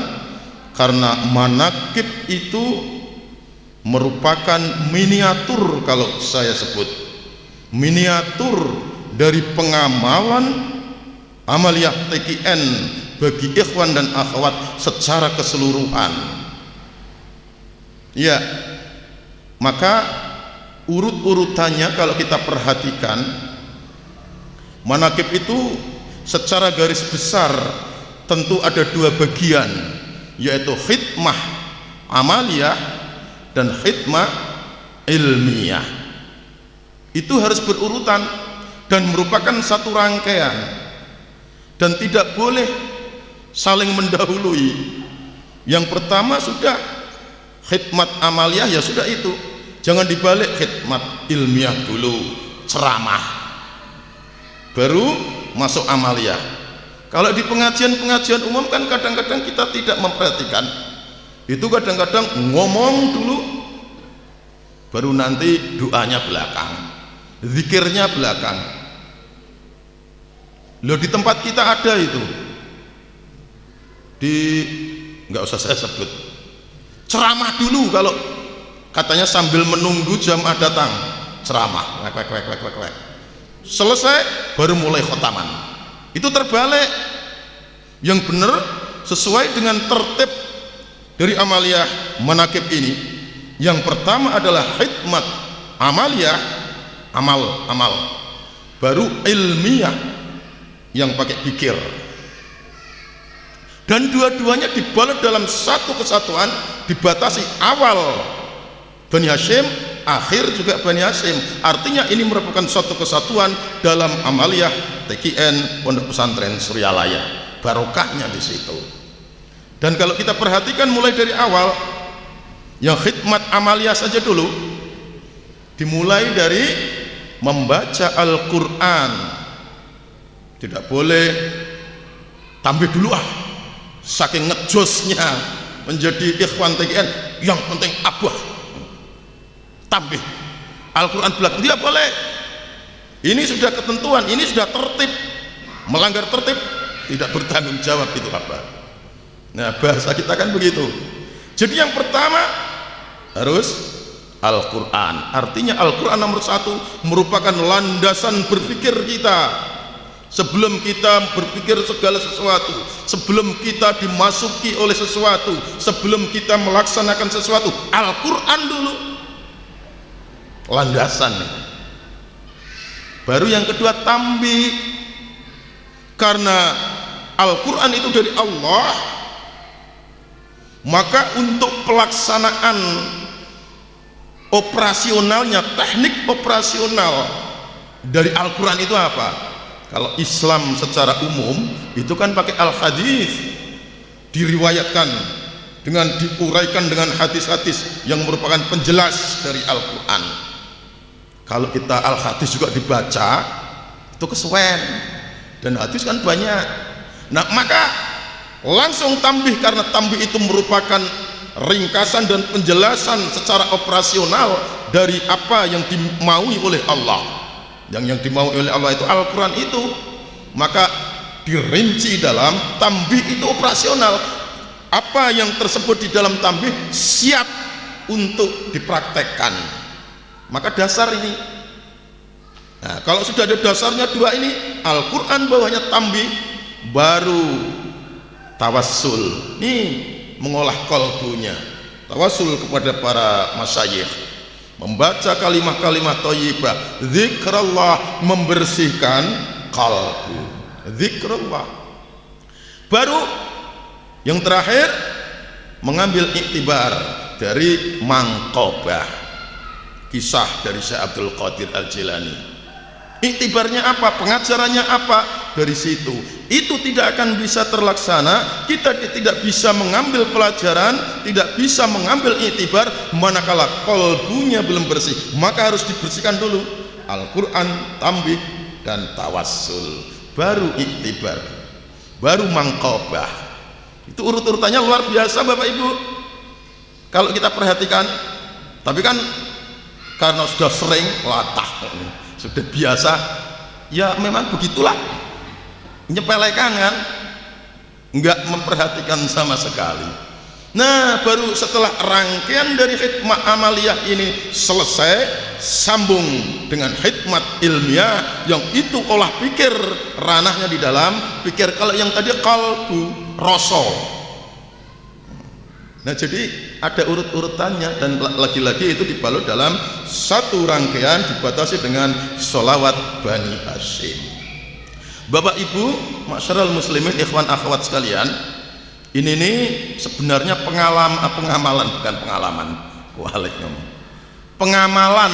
Karena manaqib itu merupakan miniatur, kalau saya sebut miniatur dari pengamalan amaliyah TKN bagi ikhwan dan akhwat secara keseluruhan. Ya, maka urut-urutannya kalau kita perhatikan, manaqib itu secara garis besar tentu ada dua bagian, yaitu khidmah amaliyah dan khidmah ilmiah. Itu harus berurutan dan merupakan satu rangkaian, dan tidak boleh saling mendahului. Yang pertama sudah khidmat amaliyah, ya sudah itu, jangan dibalik, khidmat ilmiah dulu, ceramah, baru masuk amaliyah. Kalau di pengajian-pengajian umum kan kadang-kadang kita tidak memperhatikan itu, kadang-kadang ngomong dulu baru nanti doanya belakang, zikirnya belakang. Loh, di tempat kita ada itu, nggak usah saya sebut, ceramah dulu, kalau katanya sambil menunggu jamaah datang, ceramah, wek. Selesai baru mulai khotaman. Itu terbalik. Yang benar sesuai dengan tertib dari amaliyah manaqib ini. Yang pertama adalah khidmat amaliyah, amal, baru ilmiah yang pakai pikir, dan dua-duanya dibalut dalam satu kesatuan, dibatasi awal Bani Hashim, akhir juga Bani Hashim. Artinya ini merupakan suatu kesatuan dalam amaliyah TKN Pondok Pesantren Suryalaya. Barokahnya di situ. Dan kalau kita perhatikan mulai dari awal, yang khidmat amaliyah saja dulu, dimulai dari membaca Al-Quran. Tidak boleh tampil dulu, saking ngejosnya menjadi ikhwan TKN, yang penting abah tampil Al-Quran belakang, tidak boleh. Ini sudah ketentuan, ini sudah tertib. Melanggar tertib tidak bertanggung jawab, itu apa? Nah, bahasa kita kan begitu. Jadi yang pertama harus Al-Quran. Artinya Al-Quran nomor satu, merupakan landasan berpikir kita. Sebelum kita berpikir segala sesuatu, sebelum kita dimasuki oleh sesuatu, sebelum kita melaksanakan sesuatu, Al-Quran dulu landasan. Baru yang kedua tambih, karena Al-Quran itu dari Allah, maka untuk pelaksanaan operasionalnya, teknik operasional dari Al-Quran itu apa? Kalau Islam secara umum itu kan pakai al-hadis, diriwayatkan dengan diuraikan dengan hadis-hadis yang merupakan penjelas dari Al-Quran. Kalau kita al-hadis juga dibaca, itu kesuwen, dan hadis kan banyak. Nah, maka langsung tambih, karena tambih itu merupakan ringkasan dan penjelasan secara operasional dari apa yang dimaui oleh Allah. Yang dimaui oleh Allah itu Al-Quran itu, maka dirinci dalam tambih itu operasional. Apa yang tersebut di dalam tambih siap untuk dipraktekkan. Maka dasar ini. Nah, kalau sudah ada dasarnya dua ini, Al-Quran bawahnya tambih, baru tawassul. Nih, mengolah kolbunya, tawassul kepada para masyayikh, membaca kalimat-kalimat thayyibah, zikrullah, membersihkan kalbu. zikrullah. Baru yang terakhir mengambil iktibar dari mangkobah, kisah dari Syekh Abdul Qadir Al-Jilani. Iktibarnya apa? Pengajarannya apa? Dari situ itu tidak akan bisa terlaksana, kita tidak bisa mengambil pelajaran, tidak bisa mengambil iktibar manakala kolbunya belum bersih. Maka harus dibersihkan dulu, Al-Quran, tambih, dan tawassul, baru iktibar, baru mangkobah. Itu urut-urutannya luar biasa Bapak Ibu kalau kita perhatikan. Tapi kan karena sudah sering latah, sudah biasa, ya memang begitulah, nyepelekan kan, nggak memperhatikan sama sekali. Nah, baru setelah rangkaian dari hikmah amaliyah ini selesai, sambung dengan hikmat ilmiah yang itu olah pikir, ranahnya di dalam pikir. Kalau yang tadi kalbu, rasa. Nah, jadi ada urut-urutannya, dan lagi-lagi itu dibalut dalam satu rangkaian, dibatasi dengan sholawat Bani Hashim. Bapak Ibu, masyarul muslimin, ikhwan akhwat sekalian, ini nih sebenarnya pengamalan, bukan pengalaman, pengamalan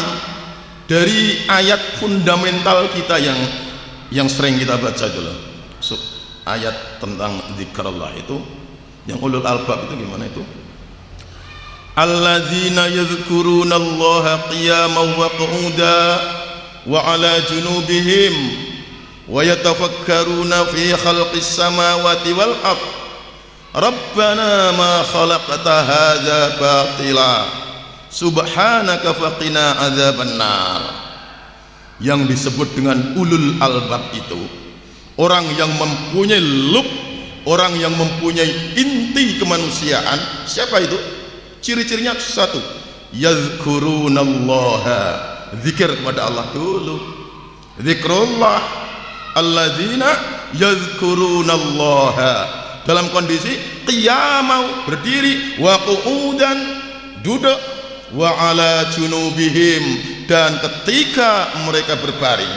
dari ayat fundamental kita yang sering kita baca dulu. Ayat tentang zikrullah itu, yang ulul albab itu gimana itu? Alladzina yadhkurunallaha qiyaman wa qu'udan wa 'ala junubihim wa yatafakkaruna fi khalqis samawati wal ard. Rabbana ma khalaqta hadza batila subhanaka faqina adzabannar. Yang disebut dengan ulul albab itu orang yang mempunyai lub, orang yang mempunyai inti kemanusiaan. Siapa itu? Ciri-cirinya satu, yadhkurunallaha, zikir kepada Allah dulu, zikrullah. Alladzina yadhkurunallaha, dalam kondisi qiyamau, berdiri, wa qu'udan, duduk, wa 'ala junubihim, dan ketika mereka berbaring.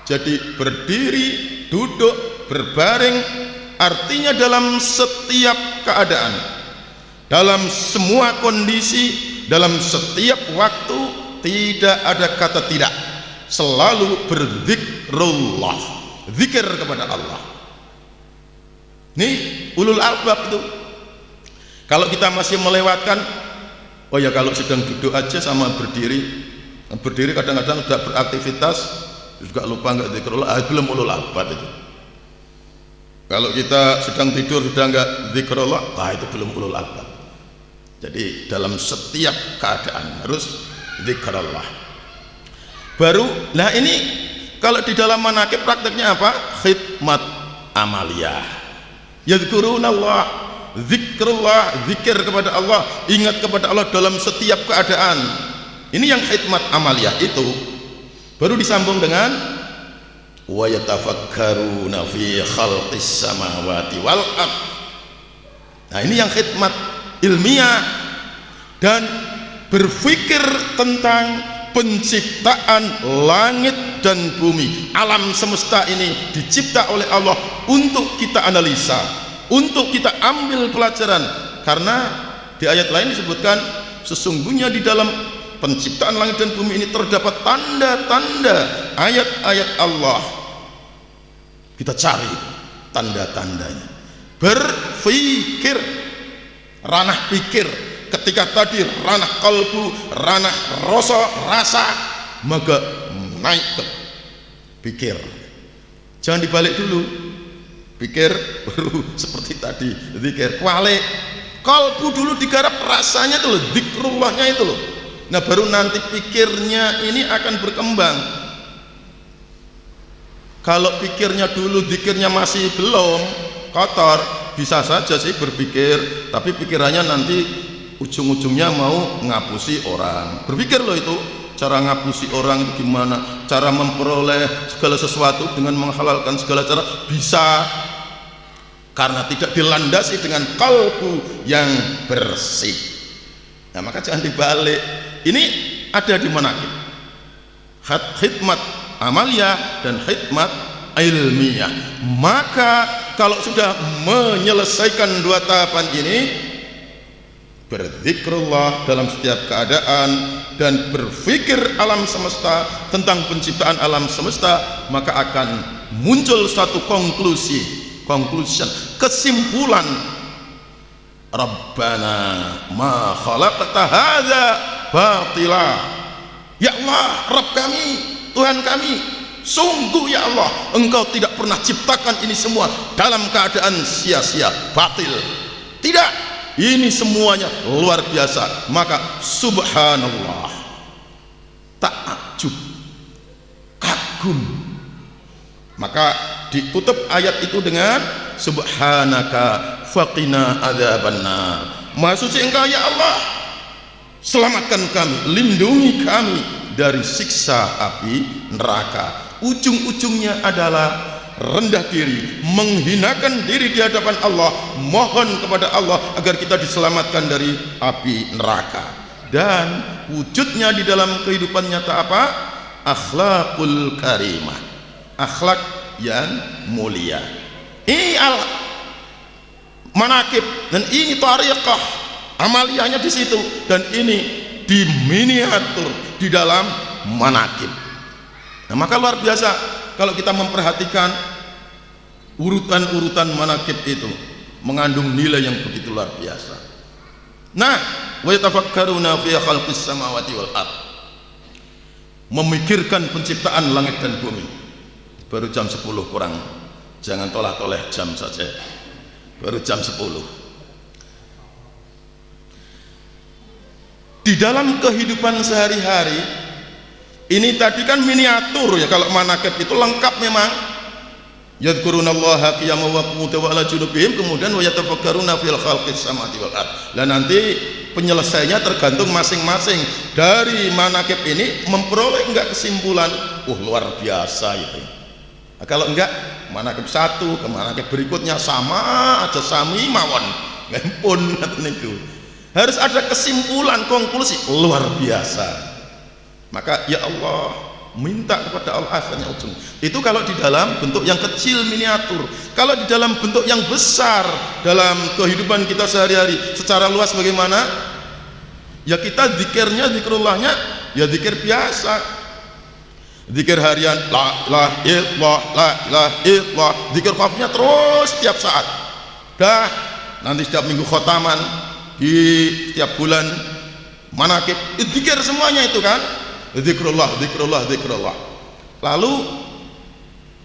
Jadi berdiri, duduk, berbaring, artinya dalam setiap keadaan, dalam semua kondisi, dalam setiap waktu, tidak ada kata tidak, selalu berzikrullah, zikir kepada Allah. Nih ulul albab itu. Kalau kita masih melewatkan, oh ya kalau sedang duduk aja sama berdiri kadang-kadang sudah beraktivitas juga lupa nggak zikrullah, belum ulul albab itu. Kalau kita sedang tidur sudah nggak zikrullah, itu belum ulul albab. Jadi dalam setiap keadaan harus zikrullah. Baru, nah ini kalau di dalam manaqib prakteknya apa? Khidmat amaliyah. Yadhkurunallah, zikrullah, zikir kepada Allah, ingat kepada Allah dalam setiap keadaan. Ini yang khidmat amaliyah itu. Baru disambung dengan wa yatafakkaruna fi khalqis samawati wal ard. Nah, ini yang khidmat ilmiah dan berpikir tentang penciptaan langit dan bumi. Alam semesta ini dicipta oleh Allah untuk kita analisa, untuk kita ambil pelajaran. Karena di ayat lain disebutkan sesungguhnya di dalam penciptaan langit dan bumi ini terdapat tanda-tanda ayat-ayat Allah. Kita cari tanda-tandanya, berpikir, ranah pikir. Ketika tadi ranah kalbu, ranah rasa, maka naik ke pikir. Jangan dibalik dulu, pikir baru seperti tadi zikir. Wale kalbu dulu digarap, rasanya itu loh, zikrullahnya itu loh. Nah baru nanti pikirnya ini akan berkembang. Kalau pikirnya dulu, zikirnya masih belum kotor, bisa saja sih berpikir, tapi pikirannya nanti ujung-ujungnya mau ngapusi orang. Berpikir loh itu, cara ngapusi orang itu gimana, cara memperoleh segala sesuatu dengan menghalalkan segala cara, bisa, karena tidak dilandasi dengan kalbu yang bersih. Nah maka jangan dibalik. Ini ada di manaqib, khidmat amaliyah dan khidmat ilmiah. Maka kalau sudah menyelesaikan dua tahapan ini, berzikrullah dalam setiap keadaan dan berpikir alam semesta, tentang penciptaan alam semesta, maka akan muncul suatu conclusion, kesimpulan. Rabbana ma khalaqta hadza batila. Ya Allah, Rabb kami, Tuhan kami, sungguh ya Allah, Engkau tidak pernah ciptakan ini semua dalam keadaan sia-sia, batil. Tidak, ini semuanya luar biasa. Maka subhanallah, takjub, kagum. Maka ditutup ayat itu dengan subhanaka faqina adzabannar. Maha suci Engkau ya Allah, selamatkan kami, lindungi kami dari siksa api neraka. Ujung-ujungnya adalah rendah diri, menghinakan diri di hadapan Allah, mohon kepada Allah agar kita diselamatkan dari api neraka. Dan wujudnya di dalam kehidupan nyata apa? Akhlakul karimah, akhlak yang mulia. Ini manakib, dan ini tariqah amaliyahnya di situ, dan ini di miniatur di dalam manakib. Nah, maka luar biasa kalau kita memperhatikan urutan-urutan manakib itu mengandung nilai yang begitu luar biasa. Nah, wa yatafakkaruna fi khalqis samawati wal ard, memikirkan penciptaan langit dan bumi. Baru jam 10 kurang, jangan toleh-toleh jam saja, baru jam 10. Di dalam kehidupan sehari-hari ini tadi kan miniatur ya, kalau manakib itu lengkap memang. Yadhkurunallaha qiyaman wa qu'udan wa ala junubihim, kemudian wa yatafakkaruna fil khalqis samawati wal ard. Dan nanti penyelesaiannya tergantung masing-masing. Dari manakib ini memperoleh enggak kesimpulan, luar biasa itu. Nah, kalau enggak, manakib satu ke manakib berikutnya sama aja, sami mawon ngempun niku. Harus ada kesimpulan, konklusi, luar biasa. Maka ya Allah, minta kepada Allah akhirnya ujung. Itu kalau di dalam bentuk yang kecil, miniatur. Kalau di dalam bentuk yang besar, dalam kehidupan kita sehari-hari secara luas bagaimana? Ya kita zikirnya, zikrullahnya ya zikir biasa. Zikir harian la ilaha illallah, la ilaha illallah, zikir khafnya terus setiap saat. Dah, nanti setiap minggu khotaman, di setiap bulan manakib, zikir semuanya itu kan. Zikrullah, zikrullah, zikrullah. Lalu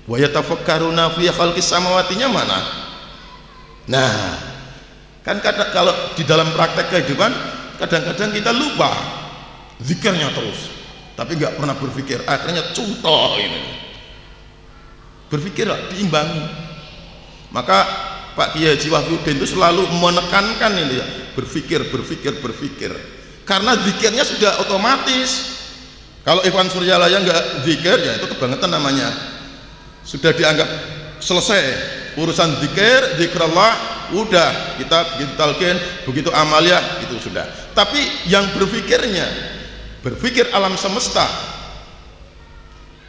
wa yatafakkaruna fi khalqis samawatinya mana? Nah, kan kadang kalau di dalam praktek kehidupan kadang-kadang kita lupa zikirnya terus, tapi nggak pernah berpikir, akhirnya contoh ini. Berpikirlah, diimbangi. Maka Pak Kiai Haji Wahyudin itu selalu menekankan ini ya, berpikir, berpikir, berpikir. Karena zikirnya sudah otomatis. Kalau Ikhwan Suryalaya nggak zikir, ya itu kebangetan namanya. Sudah dianggap selesai urusan zikir, zikrullah, udah kita begitu talqin, begitu amaliyah, itu sudah. Tapi yang berpikirnya, berpikir alam semesta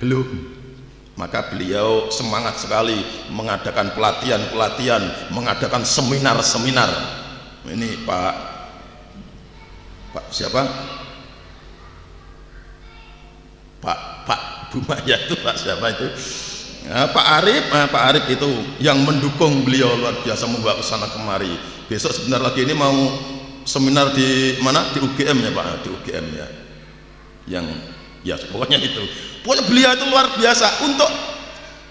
belum. Maka beliau semangat sekali mengadakan pelatihan-pelatihan, mengadakan seminar-seminar. Ini Pak siapa? Pak Bumaya itu, Pak siapa itu? Ya, Pak Arif itu yang mendukung beliau luar biasa, membawa ke sana kemari. Besok sebentar lagi ini mau seminar di mana? Di UGM ya Pak, di UGM ya. Yang ya pokoknya itu. Pokoknya beliau itu luar biasa untuk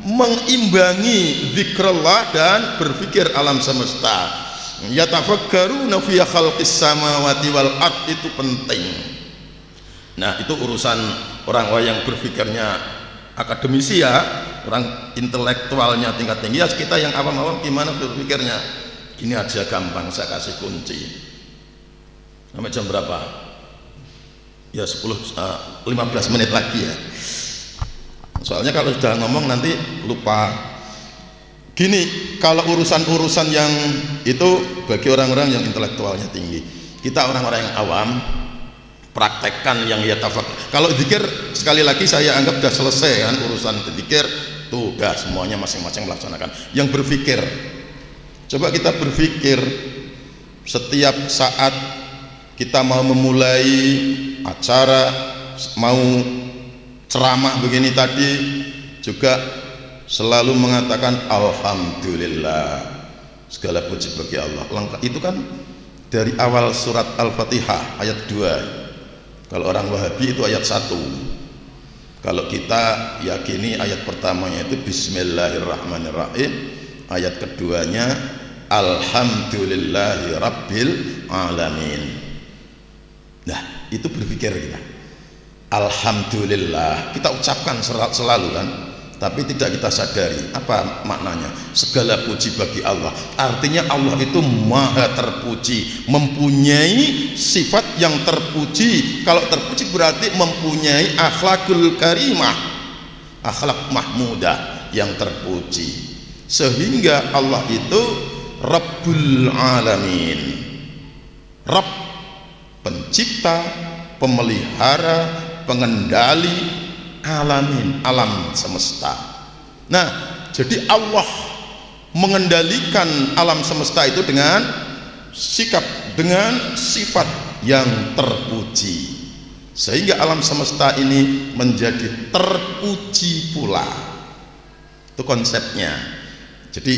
mengimbangi zikrullah dan berpikir alam semesta. Yatafakkaruna fi khalqis samawati wal ard, itu penting. Nah, itu urusan orang-orang yang berpikirnya akademisi ya, orang intelektualnya tingkat tinggi. Ya kita yang awam-awam gimana berpikirnya? Gini aja gampang, saya kasih kunci. Sampai jam berapa? Ya 15 menit lagi ya. Soalnya kalau sudah ngomong nanti lupa. Gini, kalau urusan-urusan yang itu bagi orang-orang yang intelektualnya tinggi. Kita orang-orang yang awam praktekkan yang ya tafak. Kalau zikir sekali lagi saya anggap sudah selesai kan urusan zikir, tuh udah semuanya masing-masing melaksanakan. Yang berpikir, coba kita berpikir setiap saat kita mau memulai acara, mau ceramah begini tadi juga selalu mengatakan alhamdulillah, segala puji bagi Allah. Itu kan dari awal surat Al-Fatihah ayat 2. Kalau orang Wahabi itu ayat 1. Kalau kita yakini ayat pertamanya itu Bismillahirrahmanirrahim, ayat keduanya Alhamdulillahi Rabbil Alamin. Nah, itu berpikir kita, alhamdulillah kita ucapkan selalu kan, tapi tidak kita sadari apa maknanya. Segala puji bagi Allah, artinya Allah itu maha terpuji, mempunyai sifat yang terpuji. Kalau terpuji berarti mempunyai akhlakul karimah, akhlak mahmudah yang terpuji, sehingga Allah itu Rabbul Alamin, Rabb, pencipta, pemelihara, pengendali alamin, alam semesta. Nah, jadi Allah mengendalikan alam semesta itu dengan sikap, dengan sifat yang terpuji, sehingga alam semesta ini menjadi terpuji pula. Itu konsepnya. Jadi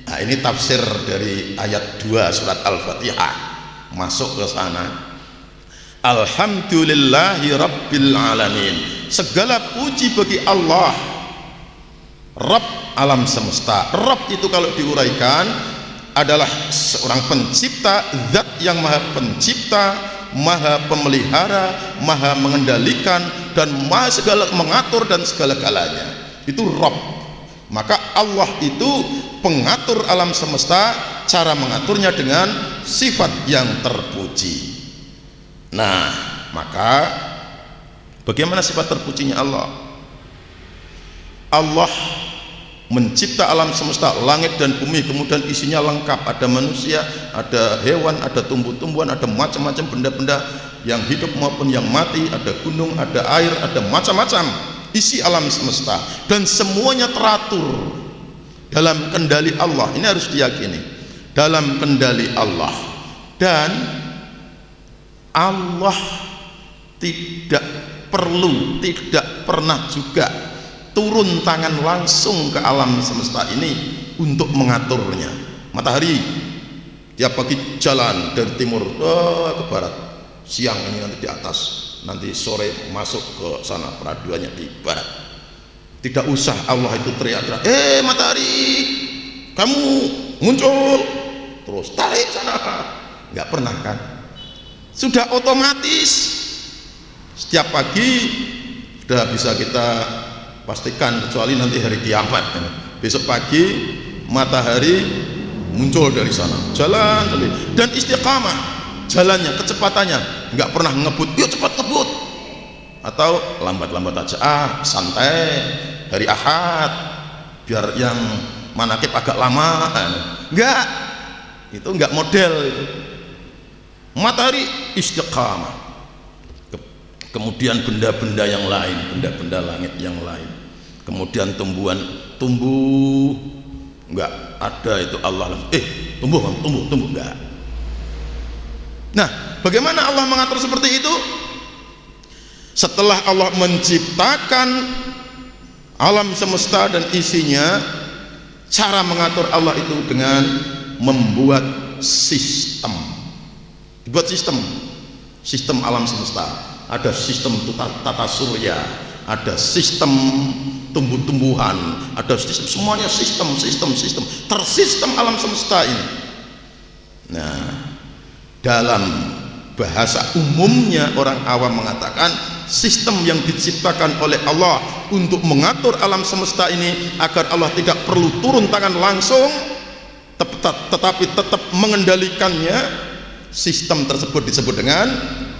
nah, ini tafsir dari ayat 2 surat Al-Fatihah, masuk ke sana. Alhamdulillahi Rabbil Alamin, segala puji bagi Allah, Rabb alam semesta. Rabb itu kalau diuraikan adalah seorang pencipta, zat yang maha pencipta, maha pemelihara, maha mengendalikan, dan maha segala mengatur dan segala galanya. Itu Rabb. Maka Allah itu pengatur alam semesta, cara mengaturnya dengan sifat yang terpuji. Nah, maka bagaimana sifat terpujinya Allah? Allah mencipta alam semesta, langit dan bumi, kemudian isinya lengkap, ada manusia, ada hewan, ada tumbuh-tumbuhan, ada macam-macam benda-benda yang hidup maupun yang mati, ada gunung, ada air, ada macam-macam isi alam semesta, dan semuanya teratur dalam kendali Allah. Ini harus diyakini, dalam kendali Allah. Dan Allah tidak perlu, tidak pernah juga turun tangan langsung ke alam semesta ini untuk mengaturnya. Matahari tiap pagi jalan dari timur ke barat, siang ini nanti di atas, nanti sore masuk ke sana, peraduannya di barat. Tidak usah Allah itu teriak-teriak, matahari kamu muncul, terus tarik sana. Nggak pernah kan? Sudah otomatis setiap pagi sudah bisa kita pastikan, kecuali nanti hari kiamat. Besok pagi matahari muncul dari sana, jalan dan istiqamah jalannya, kecepatannya, nggak pernah ngebut, yuk cepat ngebut, atau lambat-lambat aja, santai hari Ahad biar yang manakib agak lama. Enggak, itu enggak model itu. Matahari istiqamah. Kemudian benda-benda yang lain, benda-benda langit yang lain, kemudian tumbuhan tumbuh, enggak ada itu Allah tumbuh enggak. Nah, bagaimana Allah mengatur seperti itu? Setelah Allah menciptakan alam semesta dan isinya, cara mengatur Allah itu dengan membuat sistem. Dibuat sistem alam semesta. Ada sistem tata surya, ada sistem tumbuh-tumbuhan, ada sistem, semuanya sistem. Tersistem alam semesta ini. Nah, dalam bahasa umumnya orang awam mengatakan sistem yang diciptakan oleh Allah untuk mengatur alam semesta ini agar Allah tidak perlu turun tangan langsung, tetapi tetap mengendalikannya. Sistem tersebut disebut dengan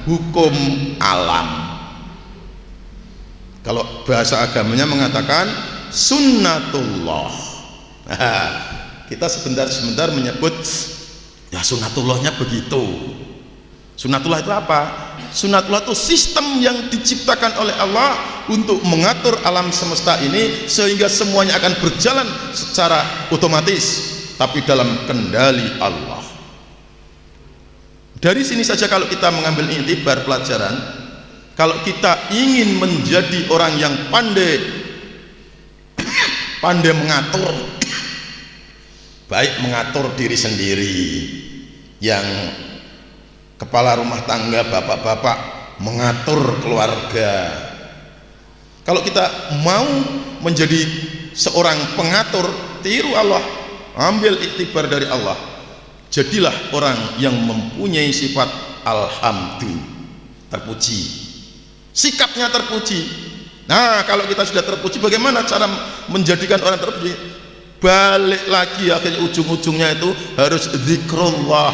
hukum alam. Kalau bahasa agamanya mengatakan sunnatullah. Nah, kita sebentar menyebut ya sunnatullahnya begitu. Sunnatullah itu apa? Sunnatullah itu sistem yang diciptakan oleh Allah untuk mengatur alam semesta ini sehingga semuanya akan berjalan secara otomatis, tapi dalam kendali Allah. Dari sini saja kalau kita mengambil intibar pelajaran, kalau kita ingin menjadi orang yang pandai mengatur, baik mengatur diri sendiri, yang kepala rumah tangga, bapak-bapak mengatur keluarga. Kalau kita mau menjadi seorang pengatur, tiru Allah, ambil iktibar dari Allah, jadilah orang yang mempunyai sifat alhamdulillah, terpuji, sikapnya terpuji. Nah, kalau kita sudah terpuji, bagaimana cara menjadikan orang terpuji? Balik lagi, akhirnya ujung-ujungnya itu harus zikrullah,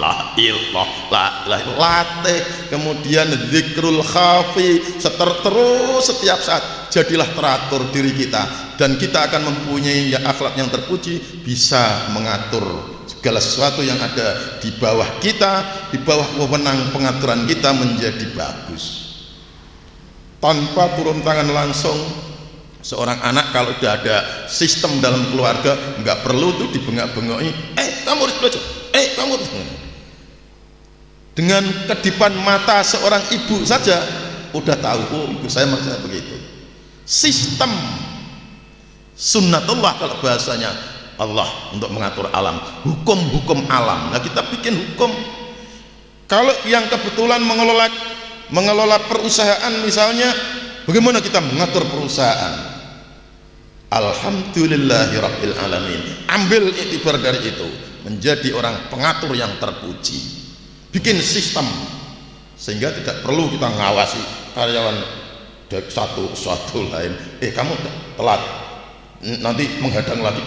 la ilaha latih, kemudian zikrul khafi, terus setiap saat. Jadilah teratur diri kita, dan kita akan mempunyai akhlak yang terpuji, bisa mengatur segala sesuatu yang ada di bawah kita, di bawah wewenang pengaturan kita menjadi bagus tanpa turun tangan langsung. Seorang anak kalau sudah ada sistem dalam keluarga, nggak perlu tuh dibengak-bengoki, kamu harus belajar, kamu harus. Dengan kedipan mata seorang ibu saja udah tahu, oh ibu saya maksudnya begitu. Sistem sunnatullah kalau bahasanya Allah untuk mengatur alam, hukum-hukum alam. Nah, kita bikin hukum. Kalau yang kebetulan mengelola perusahaan misalnya, bagaimana kita mengatur perusahaan? Alhamdulillahirabbil alamin. Ambil iktibar dari itu, menjadi orang pengatur yang terpuji. Bikin sistem sehingga tidak perlu kita ngawasi karyawan satu lain. Kamu telat, nanti menghadang lagi.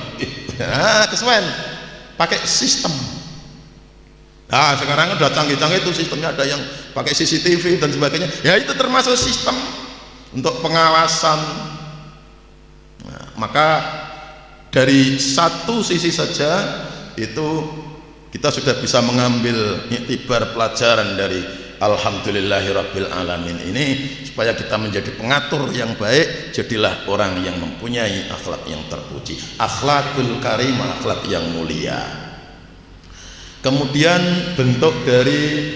Kesuwen. Pakai sistem. Nah, sekarang udah canggih-canggih itu sistemnya, ada yang pakai CCTV dan sebagainya. Ya, itu termasuk sistem untuk pengawasan. Nah, maka dari satu sisi saja itu kita sudah bisa mengambil iktibar pelajaran dari alhamdulillahirabbil alamin ini, supaya kita menjadi pengatur yang baik. Jadilah orang yang mempunyai akhlak yang terpuji, akhlakul karimah, akhlak yang mulia. Kemudian bentuk dari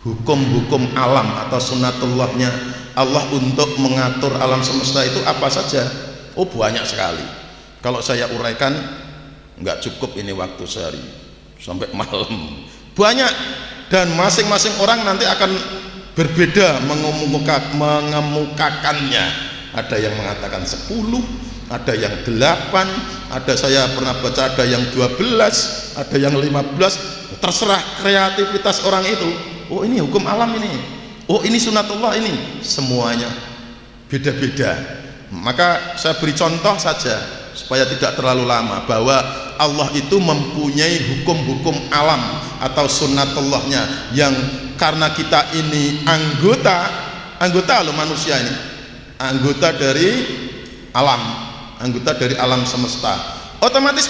hukum-hukum alam atau sunnatullahnya Allah untuk mengatur alam semesta itu apa saja? Oh, banyak sekali. Kalau saya uraikan nggak cukup ini waktu sehari sampai malam. Banyak, dan masing-masing orang nanti akan berbeda mengemukakannya. Ada yang mengatakan 10, ada yang 8, ada saya pernah baca ada yang 12, ada yang 15. Terserah kreativitas orang itu. Oh, ini hukum alam ini, oh ini sunatullah ini, semuanya beda-beda. Maka saya beri contoh saja supaya tidak terlalu lama, bahwa Allah itu mempunyai hukum-hukum alam atau sunnatullahnya yang karena kita ini anggota loh, manusia ini anggota dari alam semesta, otomatis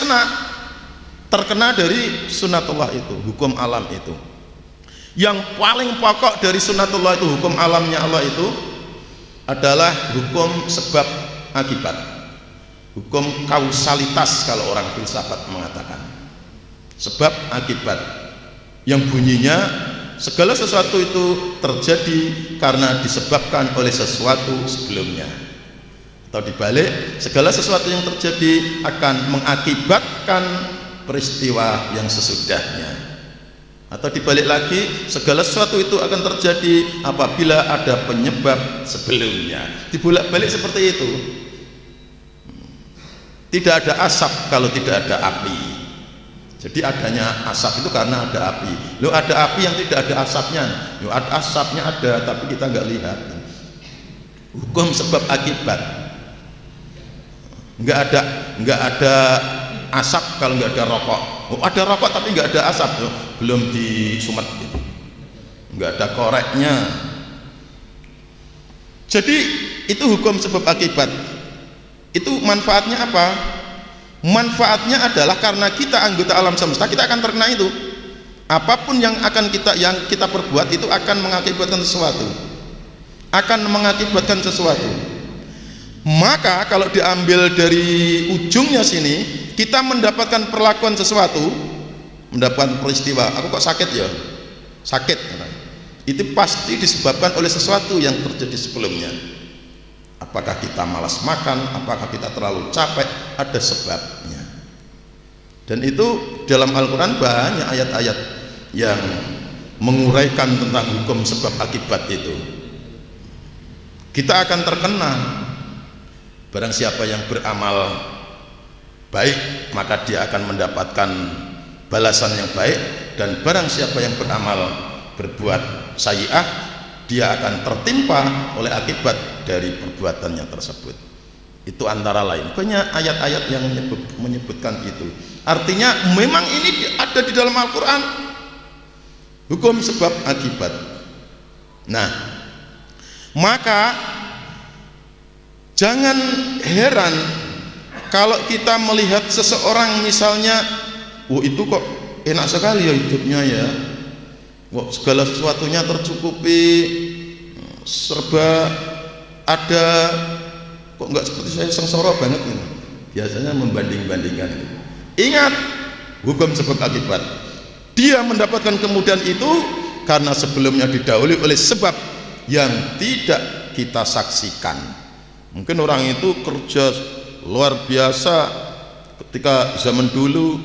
terkena dari sunnatullah itu, hukum alam itu. Yang paling pokok dari sunnatullah itu, hukum alamnya Allah itu adalah hukum sebab akibat, hukum kausalitas kalau orang filsafat mengatakan, sebab akibat, yang bunyinya segala sesuatu itu terjadi karena disebabkan oleh sesuatu sebelumnya, atau dibalik, segala sesuatu yang terjadi akan mengakibatkan peristiwa yang sesudahnya, atau dibalik lagi, segala sesuatu itu akan terjadi apabila ada penyebab sebelumnya. Dibolak-balik seperti itu. Tidak ada asap kalau tidak ada api. Jadi adanya asap itu karena ada api. Loh, ada api yang tidak ada asapnya. Loh, ada asapnya ada, tapi kita nggak lihat. Hukum sebab akibat. Nggak ada asap kalau nggak ada rokok. Oh, ada rokok tapi nggak ada asap, loh, belum disumet gitu. Nggak ada koreknya. Jadi itu hukum sebab akibat. Itu manfaatnya apa? Manfaatnya adalah karena kita anggota alam semesta, kita akan terkena itu. Apapun yang kita perbuat itu akan mengakibatkan sesuatu. Maka kalau diambil dari ujungnya sini, kita mendapatkan perlakuan sesuatu, mendapatkan peristiwa, aku kok sakit ya? Sakit. Itu pasti disebabkan oleh sesuatu yang terjadi sebelumnya. Apakah kita malas makan, apakah kita terlalu capek, ada sebabnya. Dan itu dalam Al-Quran banyak ayat-ayat yang menguraikan tentang hukum sebab akibat itu. Kita akan terkena. Barang siapa yang beramal baik, maka dia akan mendapatkan balasan yang baik, dan barang siapa yang beramal berbuat sayyi'ah, dia akan tertimpa oleh akibat dari perbuatannya tersebut. Itu antara lain banyak ayat-ayat yang menyebutkan itu. Artinya memang ini ada di dalam Al-Quran, hukum sebab akibat. Nah, maka jangan heran kalau kita melihat seseorang misalnya, itu kok enak sekali ya hidupnya ya, kok segala sesuatunya tercukupi, serba ada, kok nggak seperti saya sengsara banget ini. Biasanya membanding-bandingkan itu. Ingat hukum sebab akibat. Dia mendapatkan kemudahan itu karena sebelumnya didahului oleh sebab yang tidak kita saksikan. Mungkin orang itu kerja luar biasa ketika zaman dulu,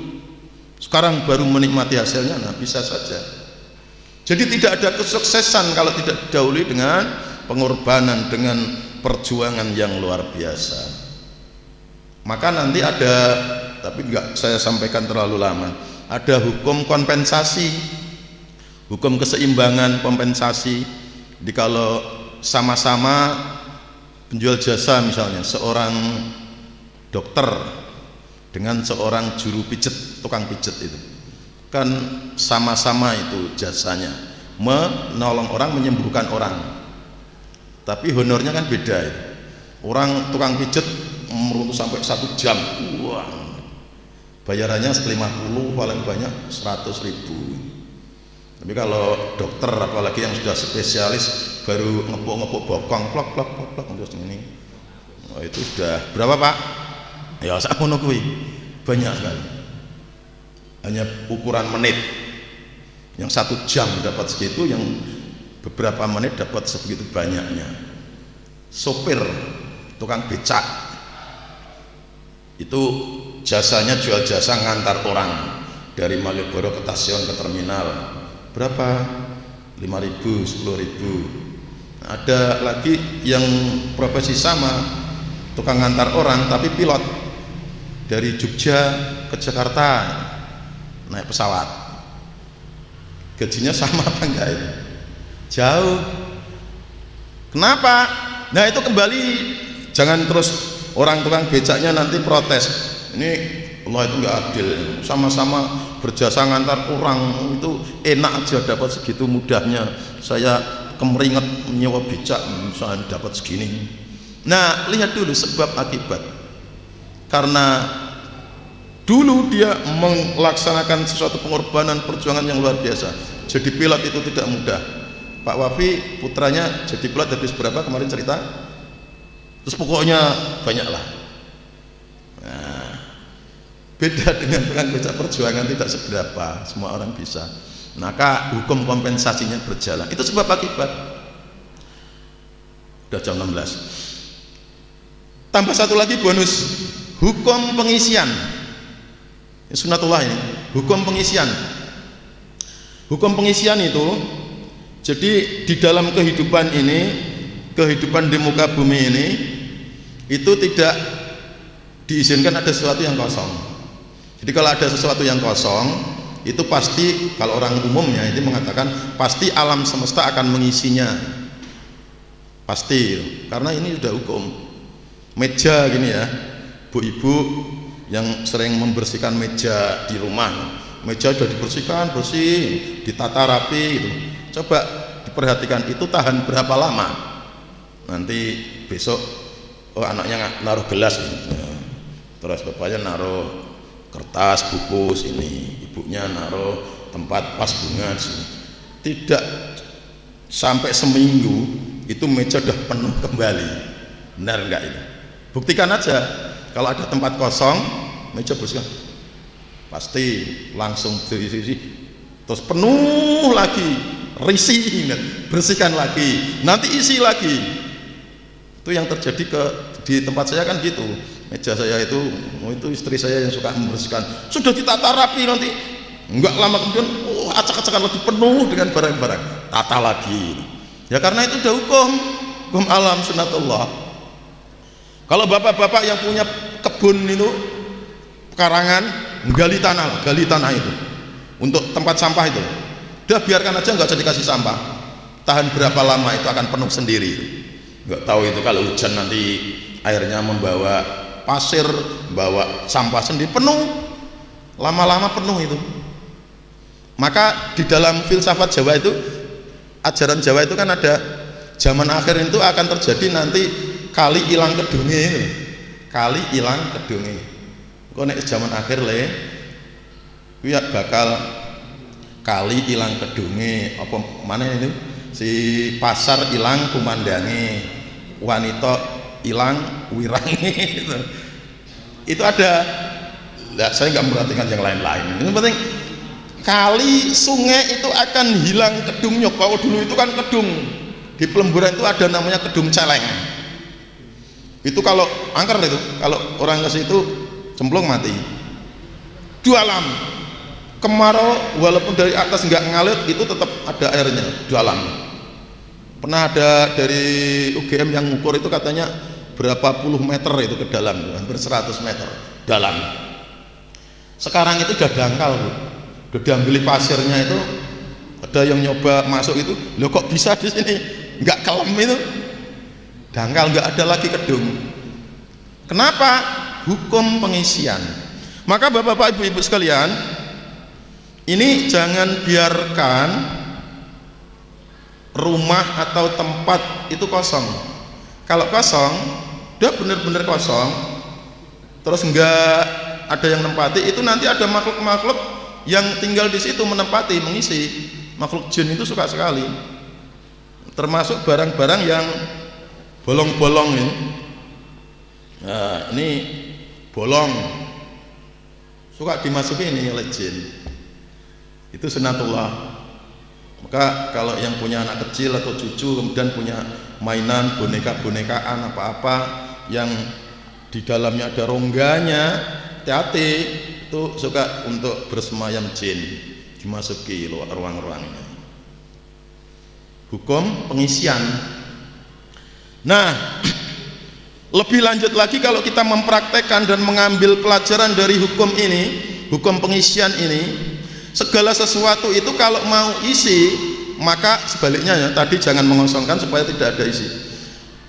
sekarang baru menikmati hasilnya. Nah, bisa saja. Jadi tidak ada kesuksesan kalau tidak didahului dengan pengorbanan, dengan perjuangan yang luar biasa. Maka nanti ada, tapi enggak saya sampaikan terlalu lama, ada hukum kompensasi, hukum keseimbangan kompensasi. Jadi kalau sama-sama penjual jasa, misalnya seorang dokter dengan seorang juru pijet, tukang pijet, itu kan sama-sama itu jasanya, menolong orang, menyembuhkan orang, tapi honornya kan beda itu. Orang tukang pijet meruntuh sampai 1 jam, wah, bayarannya 50, paling banyak 100.000. Tapi kalau dokter, apalagi yang sudah spesialis, baru ngepuk-ngepuk bokong, plok terus ini, itu sudah berapa Pak? Ya sak ngono kuwi, banyak sekali. Hanya ukuran menit, yang 1 jam dapat segitu, yang beberapa menit dapat sebegitu banyaknya. Sopir tukang becak itu jasanya, jual jasa ngantar orang dari Malioboro ke stasiun, ke terminal, berapa? 5.000, 10.000. Ada lagi yang profesi sama, tukang ngantar orang tapi pilot, dari Jogja ke Jakarta naik pesawat, gajinya sama apa enggak itu? Jauh. Kenapa? Nah, itu kembali, jangan terus orang tukang becaknya nanti protes, ini Allah itu enggak adil, sama-sama berjasa ngantar orang, itu enak aja dapat segitu mudahnya, saya kemeringet menyewa becak saya dapat segini. Nah, lihat dulu sebab akibat. Karena dulu dia melaksanakan sesuatu pengorbanan, perjuangan yang luar biasa. Jadi pilot itu tidak mudah. Pak Wafi putranya jadi pilot habis berapa kemarin cerita? Terus pokoknya banyak lah. Nah, beda dengan tukang becak, perjuangan tidak seberapa, semua orang bisa. Maka hukum kompensasinya berjalan. Itu sebab akibat. Udah jam 16. Tambah satu lagi bonus, hukum pengisian. Sunatullah ini, hukum pengisian. Hukum pengisian itu, jadi di dalam kehidupan ini, kehidupan di muka bumi ini, itu tidak diizinkan ada sesuatu yang kosong. Jadi kalau ada sesuatu yang kosong, itu pasti, kalau orang umumnya itu mengatakan pasti alam semesta akan mengisinya, pasti, karena ini sudah hukum. Meja gini ya, bu-ibu yang sering membersihkan meja di rumah, meja sudah dibersihkan, bersih, ditata rapi gitu. Coba diperhatikan itu tahan berapa lama, nanti besok anaknya naruh gelas gitu. Terus bapaknya naruh kertas buku sini, ibunya naruh tempat pas bunga di sini. Tidak sampai seminggu itu meja udah penuh kembali. Benar enggak itu? Buktikan aja. Kalau ada tempat kosong, meja bersihkan, pasti langsung diisi, terus penuh lagi, risih, bersihkan lagi, nanti isi lagi. Itu yang terjadi di tempat saya kan gitu. Meja saya itu istri saya yang suka membersihkan, sudah ditata rapi, nanti enggak lama kemudian acak-acakan lagi penuh dengan barang-barang, tata lagi. Ya karena itu udah hukum alam sunatullah. Kalau bapak-bapak yang punya kebun itu pekarangan, gali tanah itu untuk tempat sampah itu, udah biarkan aja, nggak usah dikasih sampah. Tahan berapa lama itu akan penuh sendiri. Nggak tahu itu kalau hujan nanti airnya membawa pasir, membawa sampah sendiri, penuh, lama-lama penuh itu. Maka di dalam filsafat Jawa itu, ajaran Jawa itu kan ada zaman akhir itu akan terjadi nanti kali hilang kedunge, kali hilang kedunge. Kok nek zaman akhir le, ya bakal kali hilang kedunge, apa mana itu? Si pasar hilang kumandange, wanita hilang wirange gitu. Itu ada. Nah, saya nggak memperhatikan yang lain-lain. Yang penting kali sungai itu akan hilang kedungnya. Kalau dulu itu kan kedung di Pelemburan itu ada namanya kedung celeng. Itu kalau angker itu, kalau orang ke situ cemplung mati. Dalam kemarau walaupun dari atas nggak ngalir itu tetap ada airnya dalam. Pernah ada dari UGM yang ngukur itu katanya berapa puluh meter itu ke dalam, hampir 100 meter dalam. Sekarang itu udah dangkal, Bu. Udah diambil pasirnya itu, ada yang nyoba masuk itu, loh kok bisa di sini nggak kelem itu, dangkal, nggak ada lagi kedung. Kenapa? Hukum pengisian. Maka bapak-bapak, ibu-ibu sekalian, ini jangan biarkan rumah atau tempat itu kosong. Kalau kosong, udah bener-bener kosong, terus nggak ada yang nempati, itu nanti ada makhluk-makhluk yang tinggal di situ menempati, mengisi. Makhluk jin itu suka sekali, termasuk barang-barang yang bolong-bolong ini. Nah, ini bolong, suka dimasuki ini oleh jin. Itu sunatullah. Maka kalau yang punya anak kecil atau cucu kemudian punya mainan boneka-bonekaan apa-apa yang di dalamnya ada rongganya, hati-hati, itu suka untuk bersemayam jin, dimasuki ruang-ruangnya. Hukum pengisian. Nah, lebih lanjut lagi kalau kita mempraktekkan dan mengambil pelajaran dari hukum ini, hukum pengisian ini, segala sesuatu itu kalau mau isi, maka sebaliknya ya, tadi jangan mengosongkan supaya tidak ada isi.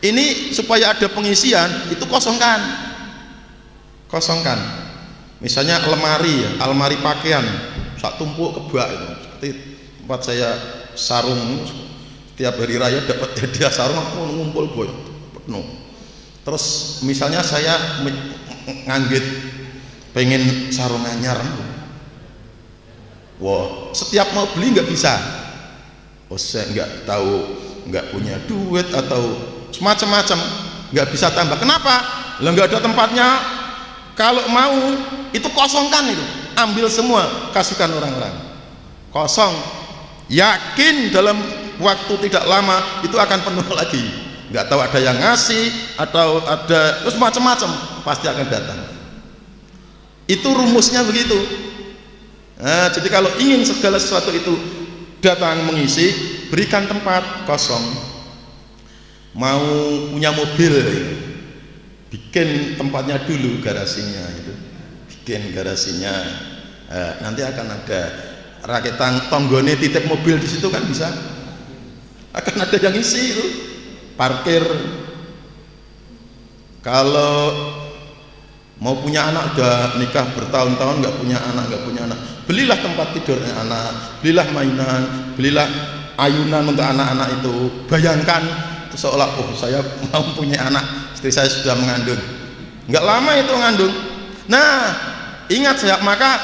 Ini supaya ada pengisian, itu kosongkan. Misalnya lemari ya, almari pakaian, sak tumpuk kebak itu. Seperti tempat saya sarung, tiap hari raya dapat hadiah sarung, aku ngumpul boy, penuh. Terus misalnya saya nganggit pengen sarung anyar, wah, setiap mau beli nggak bisa. Oh, saya nggak tahu, nggak punya duit atau semacam-macam, nggak bisa tambah. Kenapa? Lah nggak ada tempatnya. Kalau mau itu kosongkan, itu ambil semua, kasihkan orang-orang. Kosong, yakin dalam waktu tidak lama itu akan penuh lagi. Nggak tahu ada yang ngasih atau ada terus macam-macam, pasti akan datang. Itu rumusnya begitu. Nah, jadi kalau ingin segala sesuatu itu datang mengisi, berikan tempat kosong. Mau punya mobil, bikin tempatnya dulu, garasinya itu, bikin garasinya. Nanti akan ada rakitan tonggone titip mobil di situ kan bisa, akan ada yang isi itu, parkir. Kalau mau punya anak, udah nikah bertahun-tahun nggak punya anak, belilah tempat tidurnya anak, belilah mainan, belilah ayunan untuk anak-anak itu. Bayangkan itu seolah saya mau punya anak, istri saya sudah mengandung, nggak lama itu mengandung. Nah, ingat saya, maka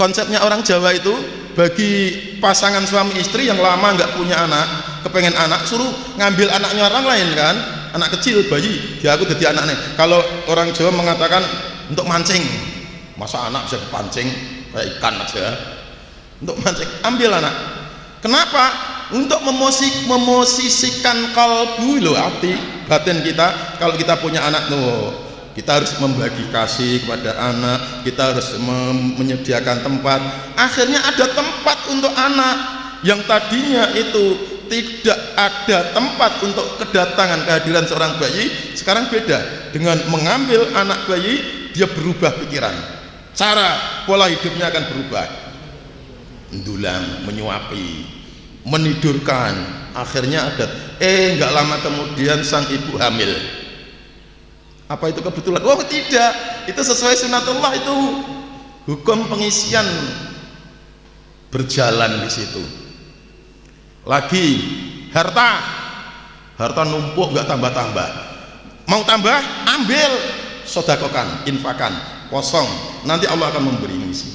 konsepnya orang Jawa itu, bagi pasangan suami istri yang lama nggak punya anak, kepengen anak, suruh ngambil anaknya orang lain kan, anak kecil, bayi, dia aku jadi anaknya. Kalau orang Jawa mengatakan untuk mancing, masa anak bisa dipancing kayak ikan aja, untuk mancing, ambil anak. Kenapa? Untuk memosisikan kalbu loh, hati batin kita. Kalau kita punya anak tuh, kita harus membagi kasih kepada anak, kita harus menyediakan tempat. Akhirnya ada tempat untuk anak yang tadinya itu tidak ada tempat untuk kedatangan kehadiran seorang bayi. Sekarang beda, dengan mengambil anak bayi dia berubah pikiran, cara pola hidupnya akan berubah, mendulang, menyuapi, menidurkan. Akhirnya ada nggak lama kemudian sang ibu hamil. Apa itu kebetulan? Oh tidak, itu sesuai sunatullah, itu hukum pengisian berjalan di situ. Lagi harta numpuk nggak tambah-tambah, mau tambah ambil, sodakokan, infakan, kosong, nanti Allah akan memberi ngisi.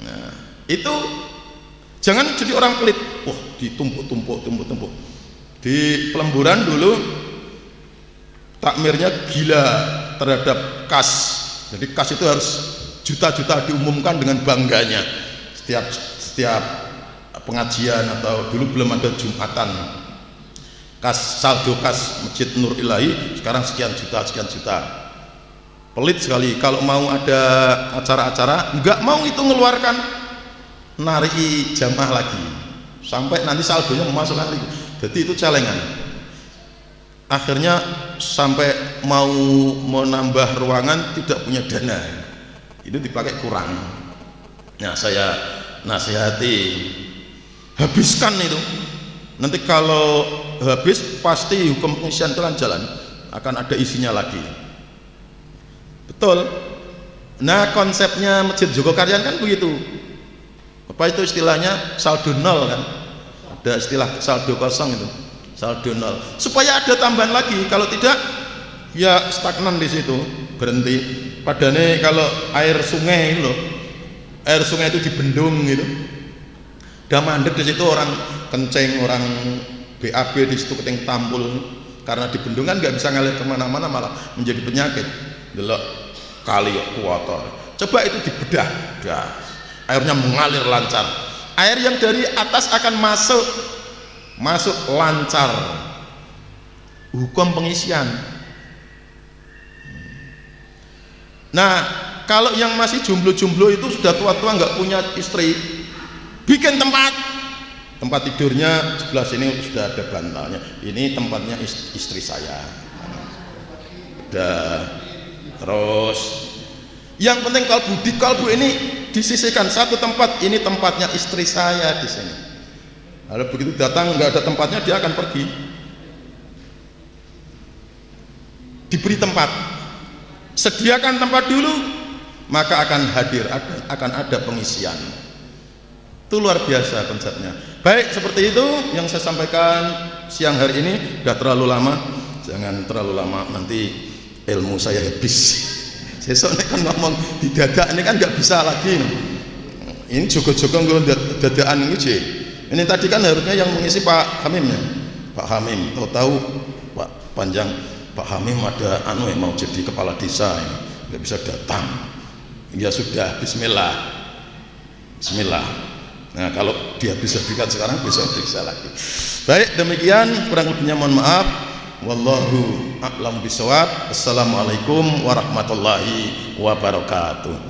Nah itu jangan jadi orang pelit. Wah ditumpuk-tumpuk. Di Pelemburan dulu takmirnya gila terhadap kas. Jadi kas itu harus juta-juta diumumkan dengan bangganya setiap pengajian, atau dulu belum ada Jumatan, kas, saldo kas Masjid Nur Ilahi sekarang sekian juta. Pelit sekali kalau mau ada acara-acara, nggak mau itu ngeluarkan, nari jamaah lagi sampai nanti saldonya memasukkan lagi. Jadi itu celengan. Akhirnya sampai mau menambah ruangan tidak punya dana, itu dipakai kurang. Nah saya nasihati, habiskan itu, nanti kalau habis pasti hukum pengisian jalan akan ada isinya lagi. Betul. Nah konsepnya Masjid Jogokaryan kan begitu. Apa itu istilahnya? Saldo nol kan, ada istilah saldo kosong itu, saldo nol, supaya ada tambahan lagi. Kalau tidak ya stagnan di situ, berhenti. Padahal kalau air sungai itu loh, air sungai itu dibendung gitu, udah mandek di situ, orang kencing, orang BAB di situ, keting tampul, karena dibendung kan nggak bisa ngalir kemana-mana, malah menjadi penyakit. Delok kali kotor, coba itu dibedah, airnya mengalir lancar. Air yang dari atas akan masuk lancar. Hukum pengisian. Nah kalau yang masih jomblo-jomblo itu sudah tua-tua nggak punya istri, bikin tempat tidurnya sebelah sini sudah ada bantalnya, ini tempatnya istri saya. Udah. Terus yang penting kalbu ini disisihkan satu tempat, ini tempatnya istri saya di sini. Kalau begitu datang nggak ada tempatnya, dia akan pergi. Diberi tempat, sediakan tempat dulu, maka akan hadir, akan ada pengisian. Itu luar biasa konsepnya. Baik, seperti itu yang saya sampaikan siang hari ini. Sudah terlalu lama, jangan terlalu lama, nanti ilmu saya habis. Sesok nek kan ngomong didadak ini kan nggak bisa lagi. Ini jogo-jogo dadakan ini. Ini tadi kan harusnya yang mengisi Pak Hamim ya, Pak Hamim. Tahu Pak Panjang, Pak Hamim ada yang mau jadi kepala desa, ini nggak bisa datang. Ya sudah, Bismillah. Nah kalau dia bisa berikan sekarang, besok bisa lagi. Baik, demikian, kurang lebihnya mohon maaf. Wallahu a'lam bishawab. Assalamualaikum warahmatullahi wabarakatuh.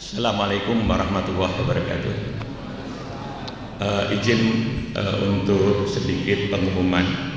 Assalamualaikum warahmatullahi wabarakatuh. Izin untuk sedikit pengumuman.